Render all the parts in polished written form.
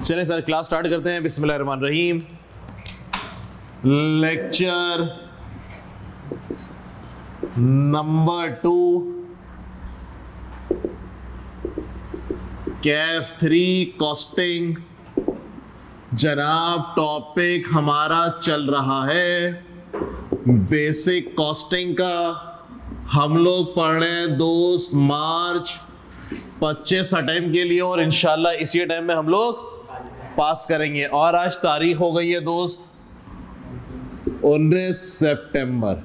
चलिए sir class start करते हैं। बिस्मिल्लाहिर्रहमानिर्रहीम। Lecture number 2 Kaif 3 costing. जनाब टॉपिक हमारा चल रहा है बेसिक कॉस्टिंग का। हम लोग पढ़ रहे हैं दोस्त मार्च 25 अटेम्प्ट के लिए और इंशाल्लाह इसी टाइम में हम लोग पास करेंगे। और आज तारीख हो गई है दोस्त 19 सितंबर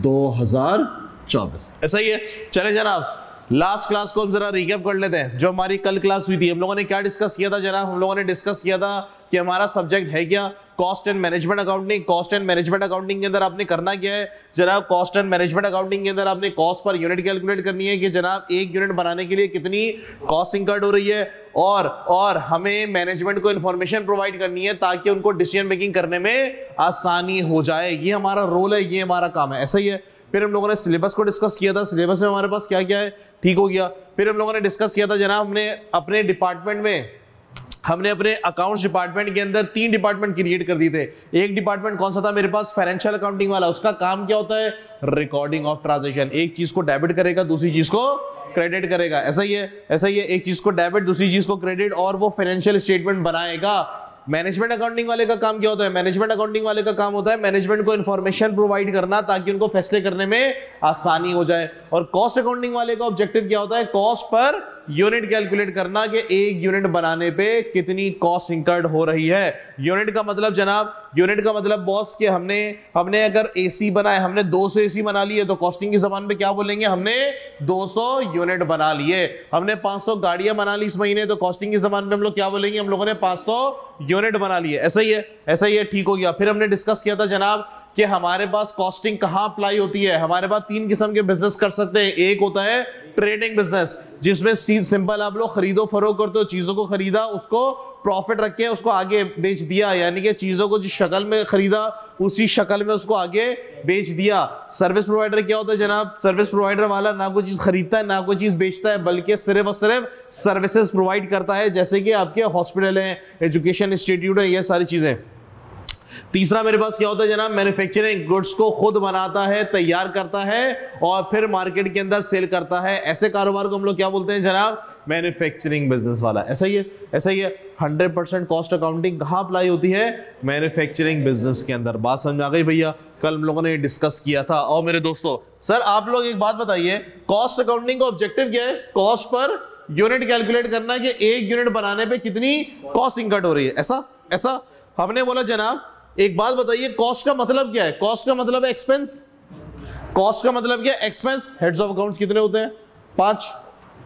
2024। ऐसा ही है। चले जनाब लास्ट क्लास को हम जरा रिकैप कर लेते हैं। जो हमारी कल क्लास हुई थी हम लोगों ने क्या डिस्कस किया था जनाब? हम लोगों ने डिस्कस किया था कि हमारा सब्जेक्ट है क्या, cost and management accounting. Cost and management accounting के अंदर आपने करना क्या है जनाब? कॉस्ट एंड मैनेजमेंट अकाउंटिंग के अंदर आपने कॉस्ट पर यूनिट कैलकुलेट करनी है कि जनाब एक यूनिट बनाने के लिए कितनी कॉस्ट इंकर्ड हो रही है, और हमें मैनेजमेंट को इंफॉर्मेशन प्रोवाइड करनी है ताकि उनको डिसीजन मेकिंग करने में आसानी हो जाए। ये हमारा रोल है, ये हमारा काम है। ऐसा ही है। फिर हम लोगों ने सिलेबस को डिस्कस किया था। सिलेबस में हमारे पास क्या क्या है, ठीक हो गया। फिर हम लोगों ने डिस्कस किया था जनाब हमने अपने डिपार्टमेंट में, हमने अपने अकाउंट्स डिपार्टमेंट के अंदर 3 डिपार्टमेंट क्रिएट कर दिए थे। एक डिपार्टमेंट कौन सा था मेरे पास? फाइनेंशियल अकाउंटिंग वाला। उसका काम क्या होता है? Recording of transaction. एक चीज को डेबिट करेगा, दूसरी चीज को क्रेडिट करेगा। ऐसा ही है, ऐसा ही है। एक चीज को डेबिट, दूसरी चीज को क्रेडिट, और वो फाइनेंशियल स्टेटमेंट बनाएगा। मैनेजमेंट अकाउंटिंग वाले का काम क्या होता है? मैनेजमेंट अकाउंटिंग वाले का काम होता है मैनेजमेंट को इंफॉर्मेशन प्रोवाइड करना ताकि उनको फैसले करने में आसानी हो जाए। और कॉस्ट अकाउंटिंग वाले का ऑब्जेक्टिव क्या होता है? कॉस्ट पर यूनिट कैलकुलेट करना कि एक यूनिट बनाने पे कितनी कॉस्ट इंकर्ड हो रही है। यूनिट का मतलब जनाब, यूनिट का मतलब बॉस कि हमने अगर एसी बनाए, हमने 200 एसी बना लिए तो कॉस्टिंग की जबान पे क्या बोलेंगे? हमने 200 यूनिट बना लिए। हमने 500 गाड़ियां बना ली इस महीने तो कॉस्टिंग की जबान पे हम लोग क्या बोलेंगे? हम लोगों ने 500 यूनिट बना लिए। ऐसा ही है, ऐसा ही है, ठीक हो गया। फिर हमने डिस्कस किया था जनाब कि हमारे पास कॉस्टिंग कहां अप्लाई होती है। हमारे पास 3 किस्म के बिजनेस कर सकते हैं। एक होता है ट्रेडिंग बिजनेस, जिसमें सिंपल आप लोग खरीदो फरोख्त करते हो, चीजों को खरीदा, उसको प्रॉफिट रख के उसको आगे बेच दिया, यानी कि चीजों को जिस शक्ल में खरीदा उसी शक्ल में उसको आगे बेच दिया। सर्विस प्रोवाइडर क्या होता है जनाब? सर्विस प्रोवाइडर वाला ना कोई चीज खरीदता है ना कोई चीज बेचता है, बल्कि सिर्फ और सिर्फ सर्विसेज प्रोवाइड करता है, जैसे कि आपके हॉस्पिटल है, एजुकेशन इंस्टीट्यूट है, ये सारी चीजें। तीसरा मेरे पास क्या होता है जनाब? मैन्युफैक्चरिंग, गुड्स को खुद बनाता है, तैयार करता है और फिर मार्केट के अंदर सेल करता है। ऐसे कारोबार को हम लोग क्या बोलते हैं जनाब? मैन्युफैक्चरिंग बिजनेस वाला। ऐसा ही है, ऐसा ही है। 100% कॉस्ट अकाउंटिंग कहां अप्लाई होती है? मैन्युफैक्चरिंग बिजनेस के अंदर। बात समझ आ गई भैया? कल हम लोगों ने डिस्कस किया था। और मेरे दोस्तों सर आप लोग एक बात बताइए, कॉस्ट अकाउंटिंग का ऑब्जेक्टिव क्या है? कॉस्ट पर यूनिट कैलकुलेट करना कि एक यूनिट बनाने पर कितनी कॉस्ट इंकर्ड हो रही है। ऐसा हमने बोला जनाब एक बात बताइए, कॉस्ट का मतलब क्या है? कॉस्ट का मतलब है एक्सपेंस। कॉस्ट का मतलब क्या है? एक्सपेंस। हेड्स ऑफ अकाउंट्स कितने होते हैं? 5।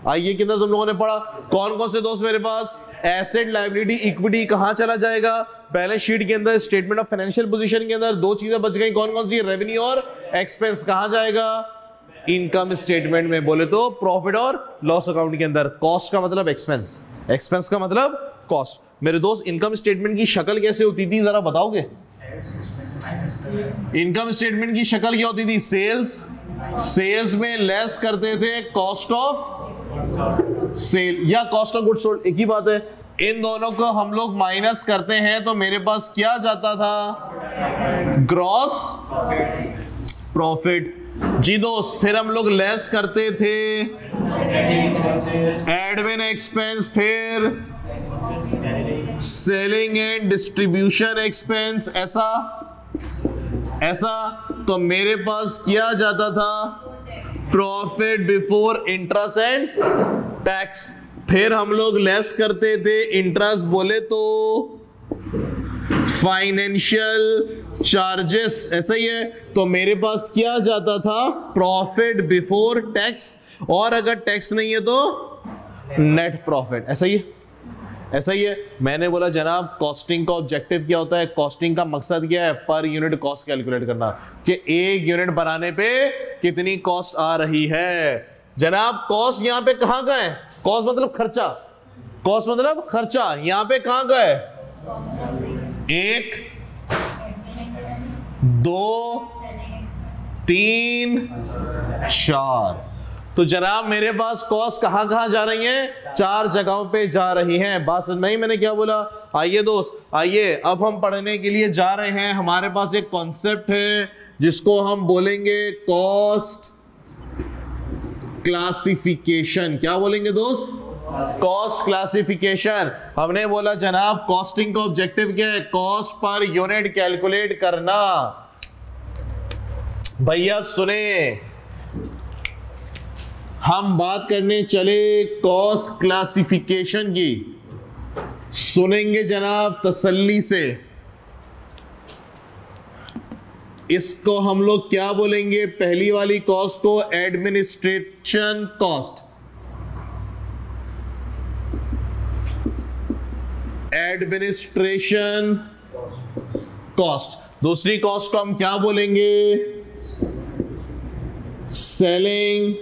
आइए के अंदर तुम लोगों ने पढ़ा। कौन कौन से दोस्त मेरे पास? एसेट, लायबिलिटी, इक्विटी कहां चला जाएगा? बैलेंस शीट के अंदर, स्टेटमेंट ऑफ फाइनेंशियल पोजीशन के अंदर 2 चीजें बच गई। कौन कौन सी? रेवेन्यू और एक्सपेंस। कहां जाएगा? इनकम स्टेटमेंट में, बोले तो प्रॉफिट और लॉस अकाउंट के अंदर। कॉस्ट का मतलब एक्सपेंस, एक्सपेंस का मतलब कॉस्ट। मेरे दोस्त इनकम स्टेटमेंट की शक्ल कैसे होती थी जरा बताओगे? इनकम स्टेटमेंट की शक्ल क्या होती थी? सेल्स में लेस करते थे कॉस्ट ऑफ सेल या कॉस्ट ऑफ गुड्स सोल्ड, एक ही बात है। इन दोनों को हम लोग माइनस करते हैं तो मेरे पास क्या जाता था? Gross profit. जी दोस्त फिर हम लोग लेस करते थे एडमिन एक्सपेंस, फिर सेलिंग एंड डिस्ट्रीब्यूशन एक्सपेंस। ऐसा तो मेरे पास क्या जाता था? Profit before interest and tax. फिर हम लोग लेस करते थे इंटरेस्ट, बोले तो फाइनेंशियल चार्जेस। ऐसा ही है। तो मेरे पास क्या जाता था? प्रॉफिट बिफोर टैक्स, और अगर टैक्स नहीं है तो नेट प्रॉफिट। ऐसा ही है, ऐसा ही है। मैंने बोला जनाब कॉस्टिंग का ऑब्जेक्टिव क्या होता है? कॉस्टिंग का मकसद क्या है? पर यूनिट कॉस्ट कैलकुलेट करना कि एक यूनिट बनाने पे कितनी कॉस्ट आ रही है। जनाब कॉस्ट यहां पे कहां का है? कॉस्ट मतलब खर्चा, कॉस्ट मतलब खर्चा। यहां पे कहां का है? 1 2 3 4। तो जनाब मेरे पास कॉस्ट कहां कहां जा रही है, 4 जगहों पे जा रही हैं। बात समझ में आई मैंने क्या बोला? आइए दोस्त, आइए अब हम पढ़ने के लिए जा रहे हैं। हमारे पास एक कॉन्सेप्ट है जिसको हम बोलेंगे कॉस्ट क्लासिफिकेशन। क्या बोलेंगे दोस्त? Cost classification. हमने बोला जनाब कॉस्टिंग का ऑब्जेक्टिव क्या है? कॉस्ट पर यूनिट कैलकुलेट करना। भैया सुने, हम बात करने चले कॉस्ट क्लासिफिकेशन की। सुनेंगे जनाब तसल्ली से। इसको हम लोग क्या बोलेंगे? पहली वाली कॉस्ट को एडमिनिस्ट्रेशन कॉस्ट, एडमिनिस्ट्रेशन कॉस्ट। दूसरी कॉस्ट को हम क्या बोलेंगे? Selling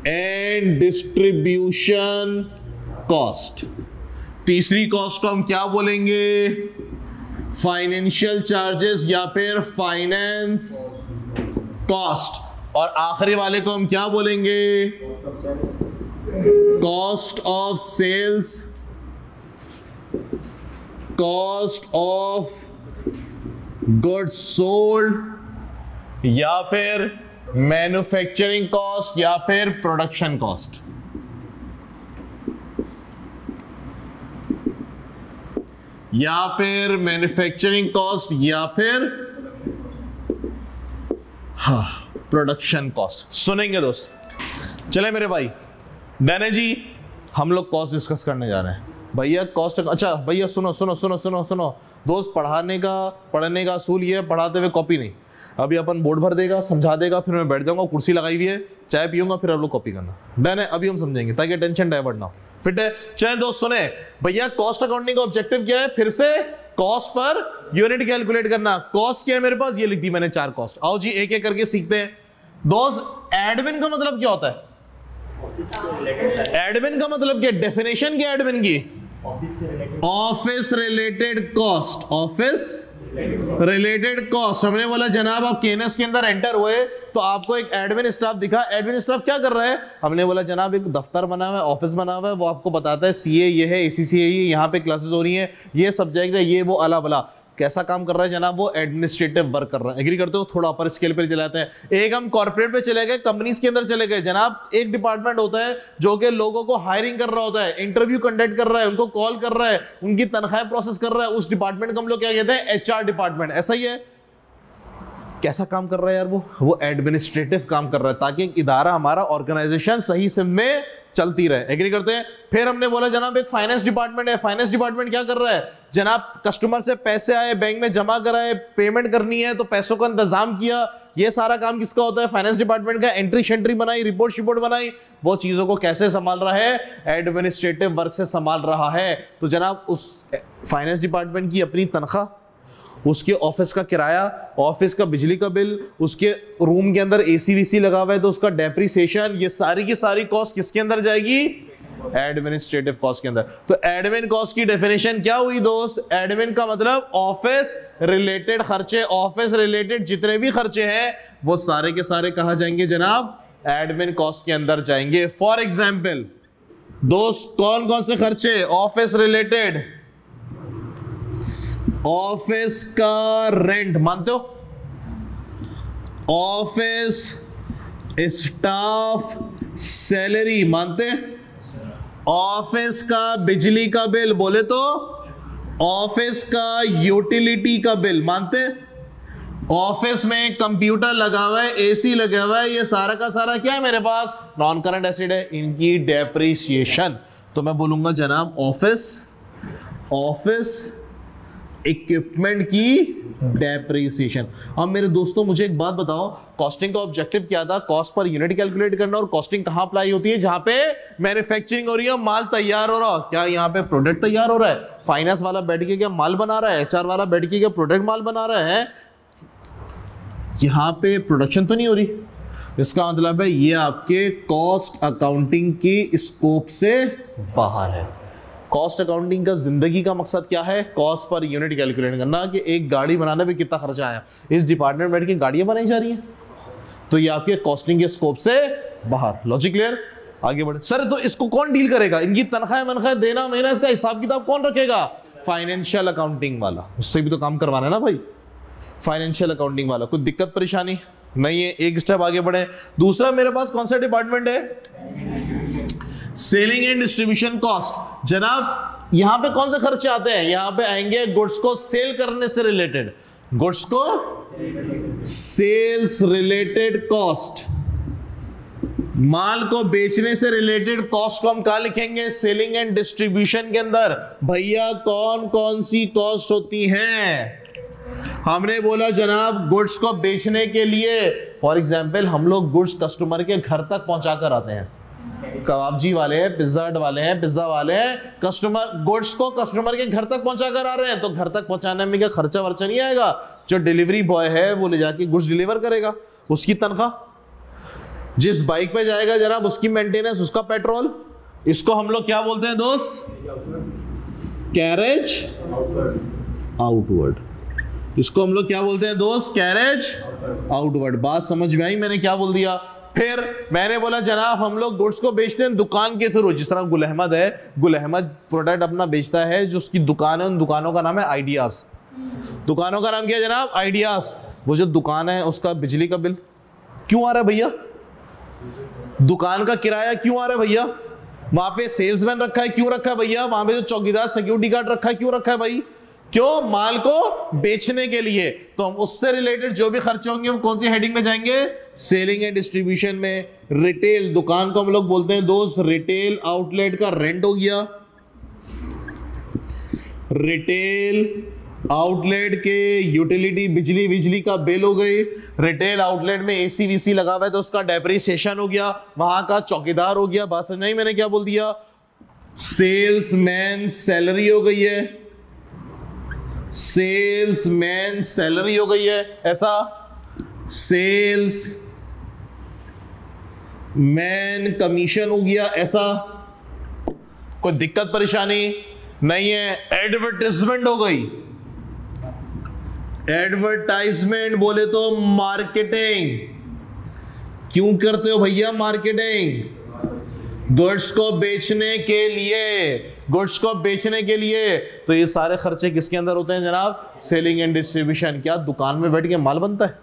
and distribution cost. तीसरी कॉस्ट को हम क्या बोलेंगे? फाइनेंशियल चार्जेस या फिर फाइनेंस कॉस्ट। और आखिरी वाले को हम क्या बोलेंगे? Cost of sales, cost of goods sold या फिर मैन्युफैक्चरिंग कॉस्ट या फिर प्रोडक्शन कॉस्ट। या फिर मैन्युफैक्चरिंग कॉस्ट या फिर प्रोडक्शन कॉस्ट। सुनेंगे दोस्त। चले मेरे भाई, डैने जी हम लोग कॉस्ट डिस्कस करने जा रहे हैं। भैया कॉस्ट, अच्छा भैया सुनो सुनो सुनो सुनो सुनो दोस्त, पढ़ने का असूल ये है, पढ़ाते हुए कॉपी नहीं। अभी अपन बोर्ड भर देगा, समझा देगा, फिर मैं बैठ जाऊंगा, कुर्सी लगाई हुई है, चाय पीऊंगा, फिर आप लोग कॉपी करना। डन है? अभी हम समझेंगे ताकि टेंशन डाइवर्ट ना हो। फिट है? चले दोस्त सुने भैया, कॉस्ट अकाउंटिंग का ऑब्जेक्टिव क्या है? फिर से कॉस्ट पर यूनिट कैलकुलेट करना। कॉस्ट क्या है मेरे पास? ये लिख दी मैंने 4 कॉस्ट। आओ जी एक एक करके सीखते हैं। दोस्त एडमिन का मतलब क्या होता है? एडमिन का मतलब क्या? डेफिनेशन क्या एडमिन की? Office related cost, office related cost. हमने बोला जनाब आप केएनएस के अंदर एंटर हुए तो आपको एक एडमिन स्टाफ दिखा। एडमिन स्टाफ क्या कर रहा है? हमने बोला जनाब एक दफ्तर बना हुआ है, ऑफिस बना हुआ है, वो आपको बताता है सीए ये है, एसीसी ये, यहाँ पे क्लासेस हो रही हैं, ये सब्जेक्ट है, ये वो अला बला। कैसा काम कर रहा है जनाब? वो एडमिनिस्ट्रेटिव वर्क कर रहा है। एग्री करते हो? थोड़ा अपर स्केल पे चलाते हैं। एक हम कॉर्पोरेट पे चले गए, कंपनीज के अंदर चले गए। जनाब एक डिपार्टमेंट होता है जो कि लोगों को हायरिंग कर रहा होता है, इंटरव्यू कंडक्ट कर रहा है, उनको कॉल कर रहा है, उनकी तनख्वाह प्रोसेस कर रहा है। उस डिपार्टमेंट को हम लोग क्या कहते हैं? HR department. ऐसा ही है। कैसा काम कर रहा है यार? वो एडमिनिस्ट्रेटिव काम कर रहा है ताकि एक इदारा, हमारा ऑर्गेनाइजेशन सही से में चलती रहे। एग्री करते हैं? फिर हमने बोला जनाब एक फाइनेंस डिपार्टमेंट है। फाइनेंस डिपार्टमेंट क्या कर रहा है? जनाब कस्टमर से पैसे आए, बैंक में जमा कराए, पेमेंट करनी है तो पैसों का इंतजाम किया। ये सारा काम किसका होता है? फाइनेंस डिपार्टमेंट का। एंट्री शेंट्री बनाई, रिपोर्ट शिपोर्ट बनाई, वो चीजों को कैसे संभाल रहा है? एडमिनिस्ट्रेटिव वर्क से संभाल रहा है। तो जनाब उस फाइनेंस डिपार्टमेंट की अपनी तनख्वाह, उसके ऑफिस का किराया, ऑफिस का बिजली का बिल, उसके रूम के अंदर एसी वीसी लगा हुआ है तो उसका डेप्रिसिएशन, ये सारी की सारी कॉस्ट किसके अंदर जाएगी? एडमिनिस्ट्रेटिव कॉस्ट के अंदर। तो एडमिन कॉस्ट की डेफिनेशन क्या हुई दोस्त? एडमिन का मतलब ऑफिस रिलेटेड खर्चे, ऑफिस रिलेटेड जितने भी खर्चे हैं वो सारे के सारे कहां जाएंगे जनाब? एडमिन कॉस्ट के अंदर जाएंगे। फॉर एग्जाम्पल दोस्त कौन कौन से खर्चे ऑफिस रिलेटेड? ऑफिस का रेंट मानते हो? ऑफिस स्टाफ सैलरी मानते? ऑफिस का बिजली का बिल बोले तो? ऑफिस का यूटिलिटी का बिल मानते? ऑफिस में कंप्यूटर लगा हुआ है, एसी लगा हुआ है, ये सारा का सारा क्या है मेरे पास? नॉन करंट एसेट है, इनकी डेप्रिसिएशन। तो मैं बोलूंगा जनाब ऑफिस इक्विपमेंट की डेप्रिसिएशन। अब मेरे दोस्तों मुझे एक बात बताओ, कॉस्टिंग का ऑब्जेक्टिव क्या था? कॉस्ट पर यूनिट कैलकुलेट करना। और कॉस्टिंग कहां अप्लाई होती है? जहां पे मैन्युफैक्चरिंग हो रही है, माल तैयार हो रहा है। क्या यहाँ पे प्रोडक्ट तैयार हो रहा है? फाइनेंस वाला बैठ के क्या माल बना रहा है? एचआर वाला बैठ के क्या प्रोडक्ट माल बना रहा है? यहां पे प्रोडक्शन तो नहीं हो रही। इसका मतलब है ये आपके कॉस्ट अकाउंटिंग की स्कोप से बाहर है। कॉस्ट अकाउंटिंग का जिंदगी का मकसद क्या है? कॉस्ट पर यूनिट कैलकुलेट करना कि एक गाड़ी बनाने पे कितना खर्चा आया। इस डिपार्टमेंट में बैठ के गाड़ियां बनाई जा रही हैं, तो ये आपके कॉस्टिंग के स्कोप से बाहर। Logic clear? आगे बढ़े सर। तो इसको कौन डील करेगा? इनकी तनख्वाह मनख्वाह देना महीना, इसका हिसाब किताब कौन रखेगा? फाइनेंशियल अकाउंटिंग वाला। उससे भी तो काम करवाना है ना भाई, फाइनेंशियल अकाउंटिंग वाला। कुछ दिक्कत परेशानी नहीं है? एक स्टेप आगे बढ़े। दूसरा मेरे पास कौन सा डिपार्टमेंट है? Selling and distribution cost. जनाब यहां पे कौन से खर्चे आते हैं? यहां पे आएंगे गुड्स को सेल करने से रिलेटेड, गुड्स को सेल्स रिलेटेड कॉस्ट, माल को बेचने से रिलेटेड कॉस्ट को हम कहां लिखेंगे? सेलिंग एंड डिस्ट्रीब्यूशन के अंदर। भैया कौन कौन सी कॉस्ट होती हैं? हमने बोला जनाब गुड्स को बेचने के लिए, फॉर एग्जांपल हम लोग गुड्स कस्टमर के घर तक पहुंचा कर आते हैं। कबाबजी वाले हैं, पिज्जा हट वाले हैं, पिज्जा वाले हैं, कस्टमर गुड्स को कस्टमर के घर तक पहुंचा कर आ रहे हैं, तो घर तक पहुंचाने में क्या खर्चा वर्चा नहीं आएगा? जो डिलीवरी बॉय है वो ले जाके गुड्स डिलीवर करेगा, उसकी तनख्वाह। जिस बाइक पे जाएगा जनाब उसकी मेंटेनेंस, उसका पेट्रोल। इसको हम लोग क्या बोलते हैं दोस्त? Carriage outward. इसको हम लोग क्या बोलते हैं दोस्त? Carriage outward. बात समझ में आई मैंने क्या बोल दिया? फिर मैंने बोला जनाब हम लोग गुड्स को बेचते हैं दुकान के थ्रू। जिस तरह गुल अहमद है, गुल अहमद प्रोडक्ट अपना बेचता है, जो उसकी दुकान है उन दुकानों का नाम है आइडियाज। दुकानों का नाम क्या है जनाब? आइडियाज। वो जो दुकान है उसका बिजली का बिल क्यों आ रहा है भैया? दुकान का किराया क्यों आ रहा है भैया? वहां पे सेल्समैन रखा है क्यों रखा है भैया? वहां पे जो चौकीदार सिक्योरिटी गार्ड रखा है क्यों रखा है भाई? क्यों? माल को बेचने के लिए। तो हम उससे रिलेटेड जो भी खर्चे होंगे वो कौन सी हेडिंग में जाएंगे? सेलिंग एंड डिस्ट्रीब्यूशन में। रिटेल, दुकान को हम लोग बोलते हैं दोस्त रिटेल आउटलेट का रेंट हो गया, रिटेल आउटलेट के यूटिलिटी बिजली का बिल हो गई, रिटेल आउटलेट में एसी वीसी लगा हुआ है तो उसका डेप्रिसिएशन हो गया, वहां का चौकीदार हो गया। बात समझ नहीं मैंने क्या बोल दिया? सेल्समैन सैलरी हो गई है, सेल्समैन सैलरी हो गई है, ऐसा सेल्स मैन कमीशन हो गया, ऐसा। कोई दिक्कत परेशानी नहीं है? एडवर्टाइजमेंट हो गई, एडवर्टाइजमेंट बोले तो मार्केटिंग। क्यों करते हो भैया मार्केटिंग? गुड्स को बेचने के लिए, गुड्स को बेचने के लिए। तो ये सारे खर्चे किसके अंदर होते हैं जनाब? Selling and distribution. क्या दुकान में बैठ के माल बनता है?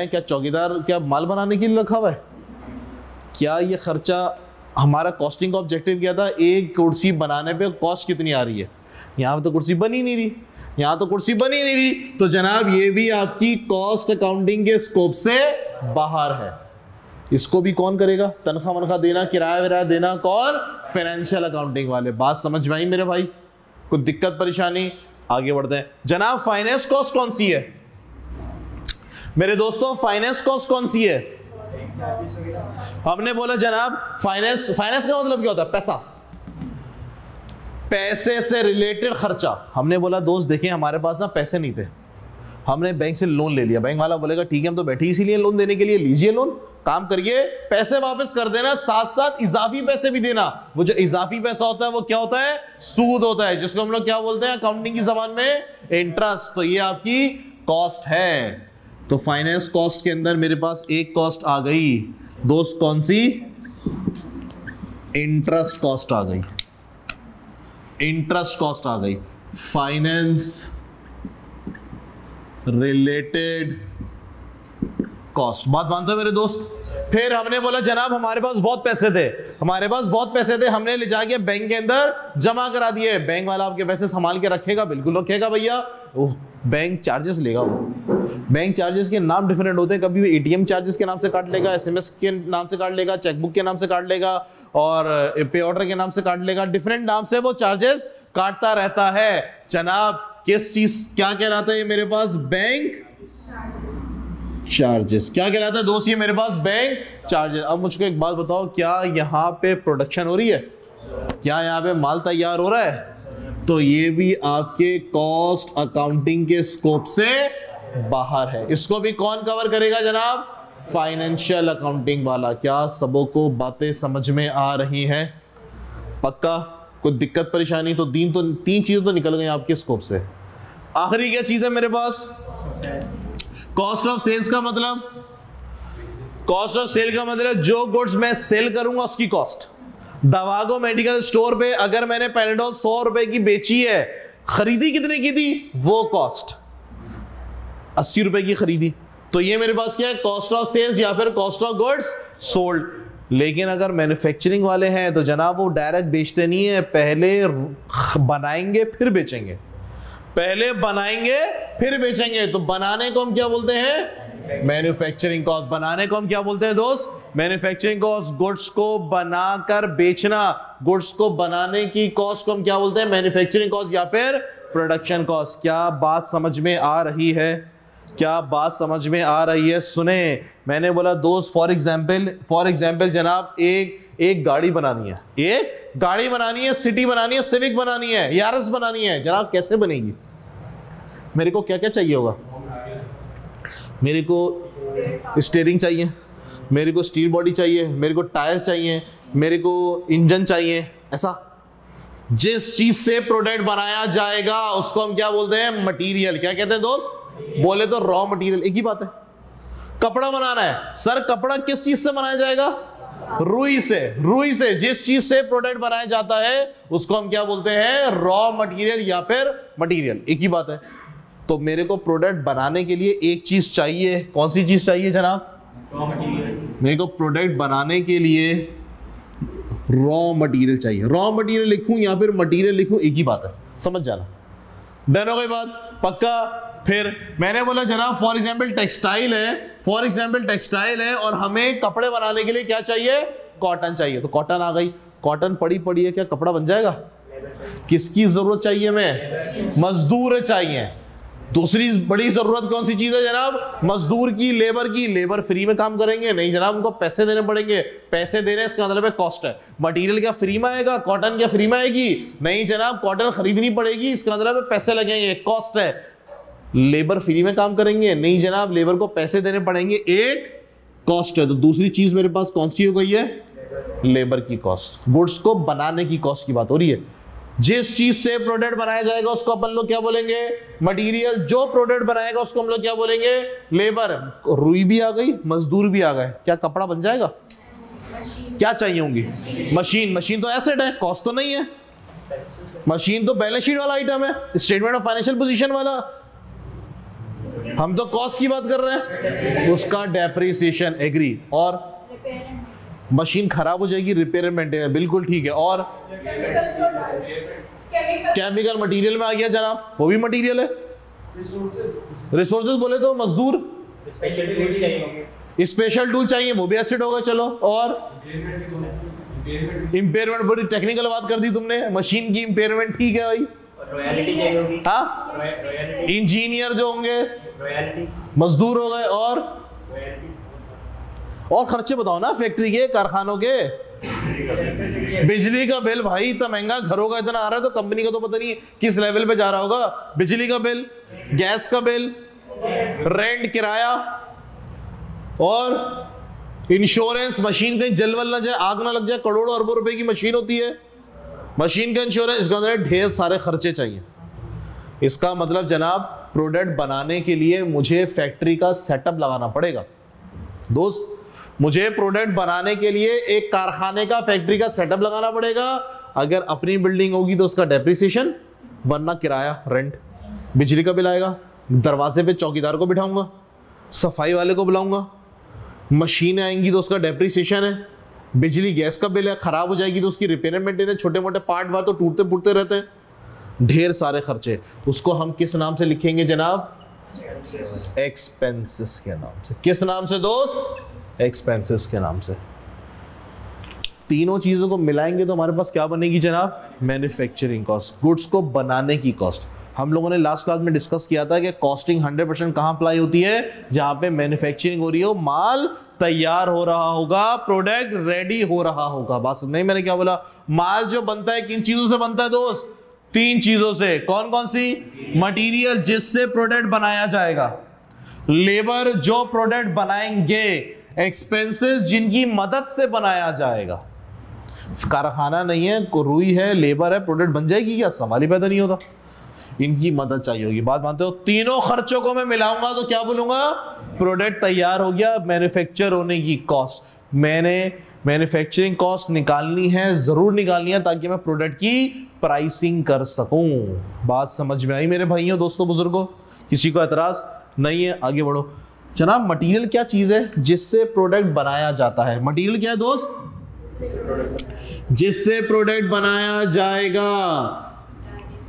क्या चौकीदार क्या माल बनाने के लिए रखा हुआ है? क्या ये खर्चा हमारा कॉस्टिंग का ऑब्जेक्टिव क्या था? एक कुर्सी बनाने पे कॉस्ट कितनी आ रही है? यहां पे तो कुर्सी बनी नहीं रही, यहां तो कुर्सी बनी नहीं रही, तो जनाब ये भी आपकी कॉस्ट अकाउंटिंग के स्कोप से बाहर है। इसको भी कौन करेगा? तनख्वाह मनख्वाह देना, किराया विराया देना कौन? फाइनेंशियल अकाउंटिंग वाले। बात समझ में आई मेरे भाई? कुछ दिक्कत परेशानी? आगे बढ़ते हैं जनाब। फाइनेंस कॉस्ट कौन सी है मेरे दोस्तों? फाइनेंस कॉस्ट कौन सी है? हमने बोला जनाब फाइनेंस, फाइनेंस का मतलब क्या होता है? पैसा, पैसे से रिलेटेड खर्चा। हमने बोला दोस्त देखें हमारे पास ना पैसे नहीं थे, हमने बैंक से लोन ले लिया। बैंक वाला बोलेगा ठीक है हम तो बैठे इसीलिए लोन देने के लिए, लीजिए लोन, काम करिए, पैसे वापस कर देना, साथ साथ इजाफी पैसे भी देना। वो जो इजाफी पैसा होता है वो क्या होता है? सूद होता है, जिसको हम लोग क्या बोलते हैं अकाउंटिंग की जबान में? इंटरेस्ट। तो ये आपकी कॉस्ट है। तो फाइनेंस कॉस्ट के अंदर मेरे पास एक कॉस्ट आ गई दोस्त, कौन सी? इंटरेस्ट कॉस्ट आ गई, इंटरेस्ट कॉस्ट आ गई, फाइनेंस रिलेटेड कॉस्ट। बात मानते हो मेरे दोस्त? फिर हमने बोला जनाब हमारे पास बहुत पैसे थे, हमारे पास बहुत पैसे थे, हमने ले जाके बैंक के अंदर जमा करा दिए। बैंक वाला आपके पैसे संभाल के रखेगा? बिल्कुल रखेगा भैया। बैंक चार्जेस लेगा वो। बैंक चार्जेस के नाम डिफरेंट होते हैं, कभी एटीएम चार्जेस के नाम से काट लेगा, एसएमएस के नाम से काट लेगा, चेकबुक के नाम से काट लेगा और पे ऑर्डर के नाम से काट लेगा। डिफरेंट नाम से वो चार्जेस काटता रहता है। जनाब किस चीज क्या कहलाता है मेरे पास? Bank charges. क्या कहलाता है दोस्त? ये मेरे पास बैंक चार्जेस। अब मुझको एक बात बताओ, क्या यहाँ पे प्रोडक्शन हो रही है? क्या यहाँ पे माल तैयार हो रहा है? तो ये भी आपके कॉस्ट अकाउंटिंग के स्कोप से बाहर है। इसको भी कौन कवर करेगा जनाब? फाइनेंशियल अकाउंटिंग वाला। क्या सबों को बातें समझ में आ रही हैं? पक्का? कोई दिक्कत परेशानी? तो तीन चीजें तो निकल गई आपके स्कोप से। आखिरी क्या चीज है मेरे पास? कॉस्ट ऑफ सेल्स का मतलब कॉस्ट ऑफ सेल का मतलब जो गुड्स मैं सेल करूंगा उसकी कॉस्ट। दवा को मेडिकल स्टोर पे अगर मैंने पैराडोल 100 रुपए की बेची है, खरीदी कितने की थी, वो कॉस्ट 80 रुपए की खरीदी, तो ये मेरे पास क्या है, कॉस्ट ऑफ सेल्स या फिर कॉस्ट ऑफ गुड्स सोल्ड। लेकिन अगर मैन्युफैक्चरिंग वाले हैं तो जनाब वो डायरेक्ट बेचते नहीं है, पहले बनाएंगे फिर बेचेंगे, पहले बनाएंगे फिर बेचेंगे। तो बनाने को हम क्या बोलते हैं, मैन्युफैक्चरिंग कॉस्ट। बनाने को हम क्या बोलते हैं दोस्त, मैन्युफैक्चरिंग कॉस्ट। गुड्स को बनाकर बेचना, गुड्स को बनाने की कॉस्ट को हम क्या बोलते हैं, मैन्युफैक्चरिंग कॉस्ट या फिर प्रोडक्शन कॉस्ट। क्या बात समझ में आ रही है, क्या बात समझ में आ रही है? सुने, मैंने बोला दोस्त फॉर एग्जाम्पल जनाब एक गाड़ी बनानी है, एक गाड़ी बनानी है, सिटी बनानी है, सिविक बनानी है, यारस बनानी है, जनाब कैसे बनेगी? मेरे को क्या क्या चाहिए होगा, मेरे को स्टीयरिंग चाहिए, मेरे को स्टील बॉडी चाहिए, मेरे को टायर चाहिए, मेरे को इंजन चाहिए। ऐसा जिस चीज से प्रोडक्ट बनाया जाएगा उसको हम क्या बोलते हैं, मटेरियल। क्या कहते हैं दोस्त, बोले तो रॉ मटेरियल, एक ही बात है। कपड़ा बनाना है सर, कपड़ा किस चीज से बनाया जाएगा, रुई से। रुई से जिस चीज से प्रोडक्ट बनाया जाता है उसको हम क्या बोलते हैं, रॉ मटेरियल या फिर मटेरियल, एक ही बात है। तो मेरे को प्रोडक्ट बनाने के लिए एक चीज चाहिए, कौन सी चीज चाहिए जनाब, रॉ मटेरियल। मेरे को प्रोडक्ट बनाने के लिए रॉ मटेरियल चाहिए। रॉ मटेरियल लिखूं या फिर मटेरियल लिखूं, एक ही बात है, समझ जाना। डन हो गई बात, पक्का। फिर मैंने बोला जनाब फॉर एग्जांपल टेक्सटाइल है और हमें कपड़े बनाने के लिए क्या चाहिए, कॉटन चाहिए। तो कॉटन आ गई, कॉटन पड़ी है, क्या कपड़ा बन जाएगा? किसकी जरूरत चाहिए, मैं मजदूर चाहिए। दूसरी बड़ी जरूरत कौन सी चीज है जनाब, मजदूर की, लेबर की। लेबर फ्री में काम करेंगे नहीं जनाब, उनको पैसे देने पड़ेंगे। पैसे देने इसका मतलब है कॉस्ट है। मटेरियल क्या फ्री में आएगा, कॉटन क्या फ्री में आएगी? नहीं जनाब, कॉटन खरीदनी पड़ेगी, इसका मतलब है पैसे लगेंगे, कॉस्ट है। लेबर फ्री में काम करेंगे नहीं जनाब, लेबर को पैसे देने पड़ेंगे, एक कॉस्ट है। तो दूसरी चीज मेरे पास कौन सी हो गई है, लेबर की कॉस्ट। गुड्स को बनाने की कॉस्ट की बात हो रही है। जिस चीज से प्रोडक्ट बनाया जाएगा उसको अपन लोग क्या बोलेंगे, मटेरियल। जो प्रोडक्ट बनाएगा उसको हम लोग क्या बोलेंगे, लेबर। रुई भी आ गई, मजदूर भी आ गए, क्या कपड़ा बन जाएगा? क्या चाहिए होंगी, मशीन। मशीन तो एसेट है, कॉस्ट तो नहीं है। मशीन तो बैलेंस शीट वाला आइटम है, स्टेटमेंट ऑफ फाइनेंशियल पोजीशन वाला। हम तो कॉस्ट की बात कर रहे हैं, उसका डेप्रिसिएशन। एग्री। और मशीन खराब हो जाएगी, रिपेयर एंड मेंटेनेंस, बिल्कुल ठीक है। और केमिकल मटेरियल में आ गया जनाब, वो भी मटेरियल है। रिसोर्सेज बोले तो मजदूर, स्पेशल टूल चाहिए, वो भी एसेट होगा। चलो, और इंपेयरमेंट, बड़ी टेक्निकल बात कर दी तुमने, मशीन की इंपेयरमेंट, ठीक है भाई। हाँ, इंजीनियर जो होंगे, मजदूर हो गए, और खर्चे बताओ ना फैक्ट्री के, कारखानों के। बिजली का बिल भाई इतना महंगा, घरों का इतना आ रहा है, तो कंपनी का तो पता नहीं किस लेवल पे जा रहा होगा। बिजली का बिल, गैस का बिल, रेंट, किराया, और इंश्योरेंस। मशीन कहीं जलवल ना जाए, आग ना लग जाए, करोड़ों अरबों रुपए की मशीन होती है, मशीन का इंश्योरेंस। इसका मतलब ढेर सारे खर्चे चाहिए। इसका मतलब जनाब प्रोडक्ट बनाने के लिए मुझे फैक्ट्री का सेटअप लगाना पड़ेगा दोस्त। मुझे प्रोडक्ट बनाने के लिए एक कारखाने का, फैक्ट्री का सेटअप लगाना पड़ेगा। अगर अपनी बिल्डिंग होगी तो उसका डेप्रिसिएशन, वरना किराया, रेंट। बिजली का बिल आएगा, दरवाजे पे चौकीदार को बिठाऊंगा, सफाई वाले को बुलाऊंगा। मशीनें आएंगी तो उसका डेप्रिसिएशन है। बिजली गैस का बिल है, खराब हो जाएगी तो उसकी रिपेयर एंड मेंटेनेंस। छोटे मोटे पार्ट वार तो टूटते फूटते रहते हैं, ढेर सारे खर्चे। उसको हम किस नाम से लिखेंगे जनाब, एक्सपेंसेस के नाम से। किस नाम से दोस्त, एक्सपेंसेस के नाम से। तीनों चीजों को मिलाएंगे तो हमारे पास क्या बनेगी जनाब, मैन्युफैक्चरिंग कॉस्ट, गुड्स को बनाने की कॉस्ट। हम लोगों ने लास्ट क्लास में डिस्कस किया था कि कॉस्टिंग 100% कहां अप्लाई होती है, जहां पे मैन्युफैक्चरिंग हो रही हो, माल तैयार हो रहा होगा, प्रोडक्ट रेडी हो रहा होगा। बात नहीं, मैंने क्या बोला, माल जो बनता है किन चीजों से बनता है दोस्त, तीन चीजों से। कौन कौन सी, मटेरियल जिससे प्रोडक्ट बनाया जाएगा, लेबर जो प्रोडक्ट बनाएंगे, एक्सपेंसेस जिनकी मदद से बनाया जाएगा। कारखाना नहीं है, रुई है, लेबर है, प्रोडक्ट बन जाएगी क्या, सवाल ही पैदा नहीं होता। इनकी मदद चाहिए होगी। बात मानते हो? तीनों खर्चों को मैं मिलाऊंगा तो क्या बोलूंगा, प्रोडक्ट तैयार हो गया, मैन्युफैक्चर होने की कॉस्ट, मैंने मैन्युफैक्चरिंग कॉस्ट निकालनी है, जरूर निकालनी है, ताकि मैं प्रोडक्ट की प्राइसिंग कर सकूं। बात समझ में आई मेरे भाइयों, दोस्तों, बुजुर्गों? किसी को एतराज नहीं है? आगे बढ़ो जनाब। मटेरियल क्या चीज है जिससे प्रोडक्ट बनाया जाता है? मटेरियल क्या है दोस्त? जिससे प्रोडक्ट बनाया जाएगा।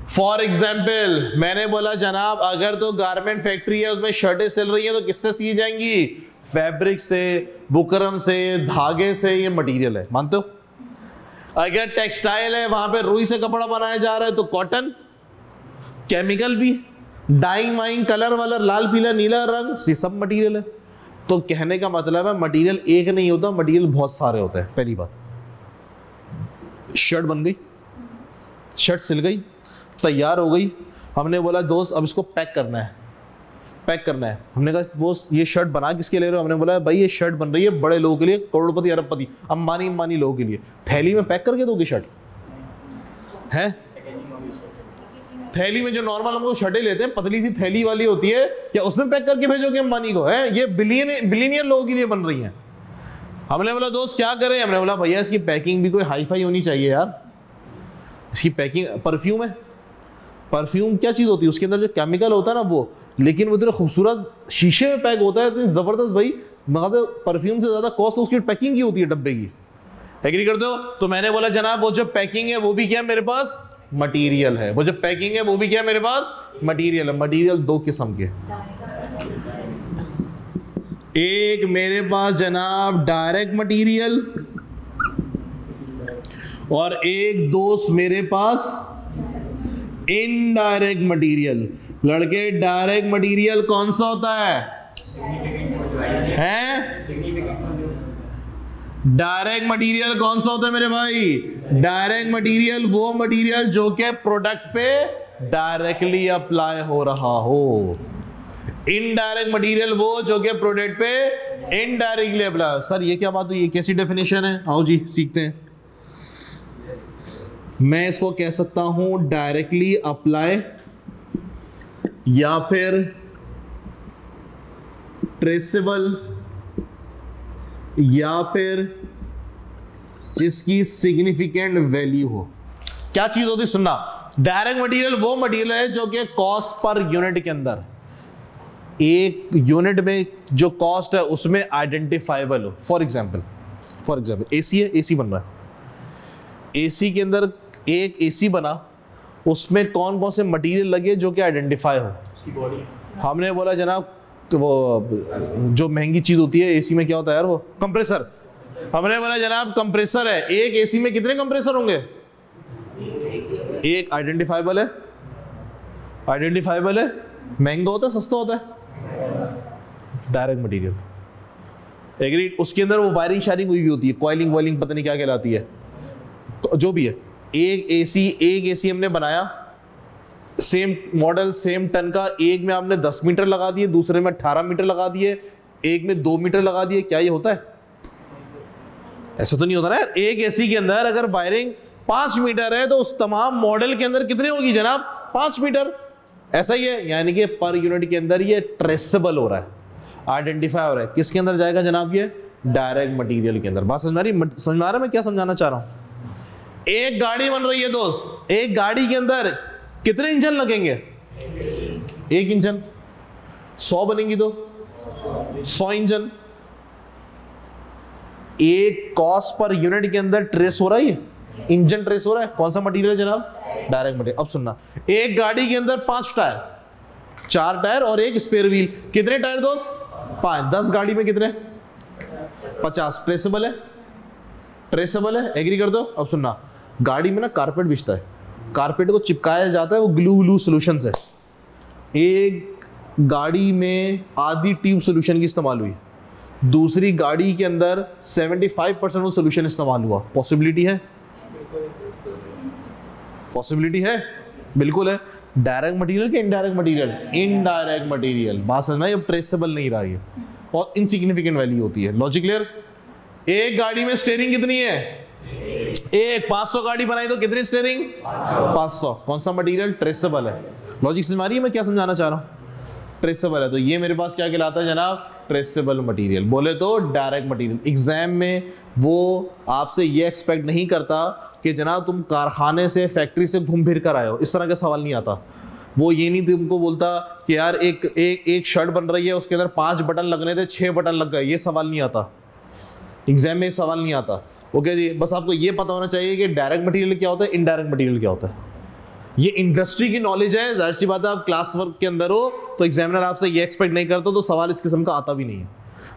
फॉर एग्जाम्पल मैंने बोला जनाब अगर तो गारमेंट फैक्ट्री है, उसमें शर्टें सिल रही है, तो किससे सी जाएंगी? फैब्रिक से, बुकरम से, धागे से। ये मटेरियल है, मानते हो? अगर टेक्सटाइल है, वहां पे रुई से कपड़ा बनाया जा रहा है, तो कॉटन। केमिकल भी, डाइंग वाइंग, कलर वलर, लाल पीला नीला रंग, ये सब मटेरियल है। तो कहने का मतलब है मटेरियल एक नहीं होता, मटेरियल बहुत सारे होते हैं। पहली बात, शर्ट बन गई, शर्ट सिल गई, तैयार हो गई, हमने बोला दोस्त अब इसको पैक करना है, पैक करना है। हमने कहा दोस्त ये शर्ट बना किसके ले रहे हो? हमने बोला भाई ये शर्ट बन रही है बड़े लोगों के लिए, करोड़पति अरबपति अंबानी लोगों के लिए। थैली में पैक करके दोगे शर्ट? है थैली में जो नॉर्मल हम लोग शर्टें लेते हैं, पतली सी थैली वाली होती है, क्या उसमें पैक करके भेजोगे अंबानी को? है ये बिलियनियर लोगों के लिए बन रही है। हमने बोला दोस्त क्या करें? हमने बोला भैया इसकी पैकिंग भी कोई हाई फाई होनी चाहिए यार। इसकी पैकिंग, परफ्यूम है, परफ्यूम क्या चीज होती है? उसके अंदर जो केमिकल होता है ना वो, लेकिन वो इतना खूबसूरत शीशे में पैक होता है, इतनी जबरदस्त भाई, मगर परफ्यूम से ज्यादा कॉस्ट तो उसकी पैकिंग की होती है, डब्बे की। एग्री करते हो? तो मैंने बोला जनाब वो जो पैकिंग है वो भी क्या है मेरे पास? मटेरियल है। वो जो पैकिंग है वो भी क्या है मेरे पास? मटेरियल है। मटेरियल दो किस्म के, एक मेरे पास जनाब डायरेक्ट मटेरियल, और एक दोस्त मेरे पास इनडायरेक्ट मटेरियल। लड़के डायरेक्ट मटेरियल कौन सा होता है? डायरेक्ट मटेरियल कौन सा होता है मेरे भाई? डायरेक्ट मटेरियल वो मटेरियल जो के प्रोडक्ट पे डायरेक्टली अप्लाई हो रहा हो। इनडायरेक्ट मटेरियल वो जो के प्रोडक्ट पे इनडायरेक्टली अप्लाई। सर ये क्या बात हुई? ये कैसी डेफिनेशन है? आओ जी सीखते हैं। मैं इसको कह सकता हूं डायरेक्टली अप्लाई, या फिर ट्रेसेबल, या फिर जिसकी सिग्निफिकेंट वैल्यू हो। क्या चीज होती? सुनना, डायरेक्ट मटेरियल वो मटेरियल है जो कि कॉस्ट पर यूनिट के अंदर, एक यूनिट में जो कॉस्ट है उसमें आइडेंटिफाइबल हो। फॉर एग्जाम्पल एसी है, एसी बन रहा है, एसी के अंदर एक एसी बना, उसमें कौन कौन से मटेरियल लगे जो कि आइडेंटिफाई हो। हमने बोला जनाब वो जो महंगी चीज होती है एसी में क्या होता है यार? वो कंप्रेसर। हमने बोला जनाब कंप्रेसर है, एक एसी में कितने कंप्रेसर होंगे? एक आइडेंटिफाइबल है, महंगा होता है सस्ता होता है? Direct material. एग्री? उसके अंदर वो वायरिंग शायरिंग हुई भी होती है, कॉइलिंग वॉइलिंग पता नहीं क्या कहलाती है, तो जो भी है। एक एसी हमने बनाया, सेम मॉडल सेम टन का, एक में आपने 10 मीटर लगा दिए, दूसरे में 18 मीटर लगा दिए, एक में 2 मीटर लगा दिए। क्या ये होता है? ऐसा तो नहीं होता ना यार। एक एसी के अंदर अगर वायरिंग 5 मीटर है तो उस तमाम मॉडल के अंदर कितने होगी जनाब? 5 मीटर। ऐसा ही है, यानी कि पर यूनिट के अंदर ये ट्रेसेबल हो रहा है, आइडेंटिफाई हो रहा है। किसके अंदर जाएगा जनाब? ये डायरेक्ट मटेरियल के अंदर। बात समझ आ रहा है मैं क्या समझाना चाह रहा हूं? एक गाड़ी बन रही है दोस्त, एक गाड़ी के अंदर कितने इंजन लगेंगे? एक इंजन। 100 बनेंगी तो 100 इंजन। एक कॉस्ट पर यूनिट के अंदर ट्रेस हो रहा है, इंजन ट्रेस हो रहा है। कौन सा मटेरियल जनाब? Direct material. अब सुनना, एक गाड़ी के अंदर 5 टायर, 4 टायर और एक स्पेयर व्हील। कितने टायर दोस्त? 5। 10 गाड़ी में कितने? 50। ट्रेसेबल है, ट्रेसेबल है। एग्री कर दो? अब सुनना, गाड़ी में ना कारपेट बिछता है, कारपेट को चिपकाया जाता है, वो ग्लू सोल्यूशन से। एक गाड़ी में आधी ट्यूब सोल्यूशन की इस्तेमाल हुई, दूसरी गाड़ी के अंदर 75% वो सोल्यूशन इस्तेमाल हुआ। पॉसिबिलिटी है? पॉसिबिलिटी है, बिल्कुल है। डायरेक्ट मटेरियल के इनडायरेक्ट मटेरियल? Indirect material. बात समझ में? अब ट्रेसेबल नहीं रहा ये, और इनसिग्निफिकेंट वैल्यू होती है। Logic clear? एक गाड़ी में स्टीयरिंग कितनी है? एक। 500 गाड़ी बनाई तो कितनी स्टीयरिंग? 500। कौन सा मटेरियल? ट्रेसेबल है। लॉजिक समझ आ रही है मैं क्या समझाना चाह रहा हूं? ट्रेसेबल है, तो ये मेरे पास क्या कहलाता है जनाब, ट्रेसेबल मटेरियल। बोले तो डायरेक्ट मटेरियल। एग्जाम में वो आपसे ये एक्सपेक्ट नहीं करता कि जनाब तुम कारखाने से फैक्ट्री से घूम फिर कर आए हो, इस तरह का सवाल नहीं आता। वो ये नहीं तुमको बोलता कि यार एक शर्ट बन रही है उसके अंदर 5 बटन लगने थे 6 बटन लग गए, ये सवाल नहीं आता एग्जाम में, सवाल नहीं आता। ओके जी, बस आपको ये पता होना चाहिए कि डायरेक्ट मटेरियल क्या होता है, इनडायरेक्ट मटेरियल क्या होता है। ये इंडस्ट्री की नॉलेज है, जाहिर सी बात है आप क्लास वर्क के अंदर हो तो एग्जामिनर आपसे ये एक्सपेक्ट नहीं करता, तो सवाल इस किस्म का आता भी नहीं है।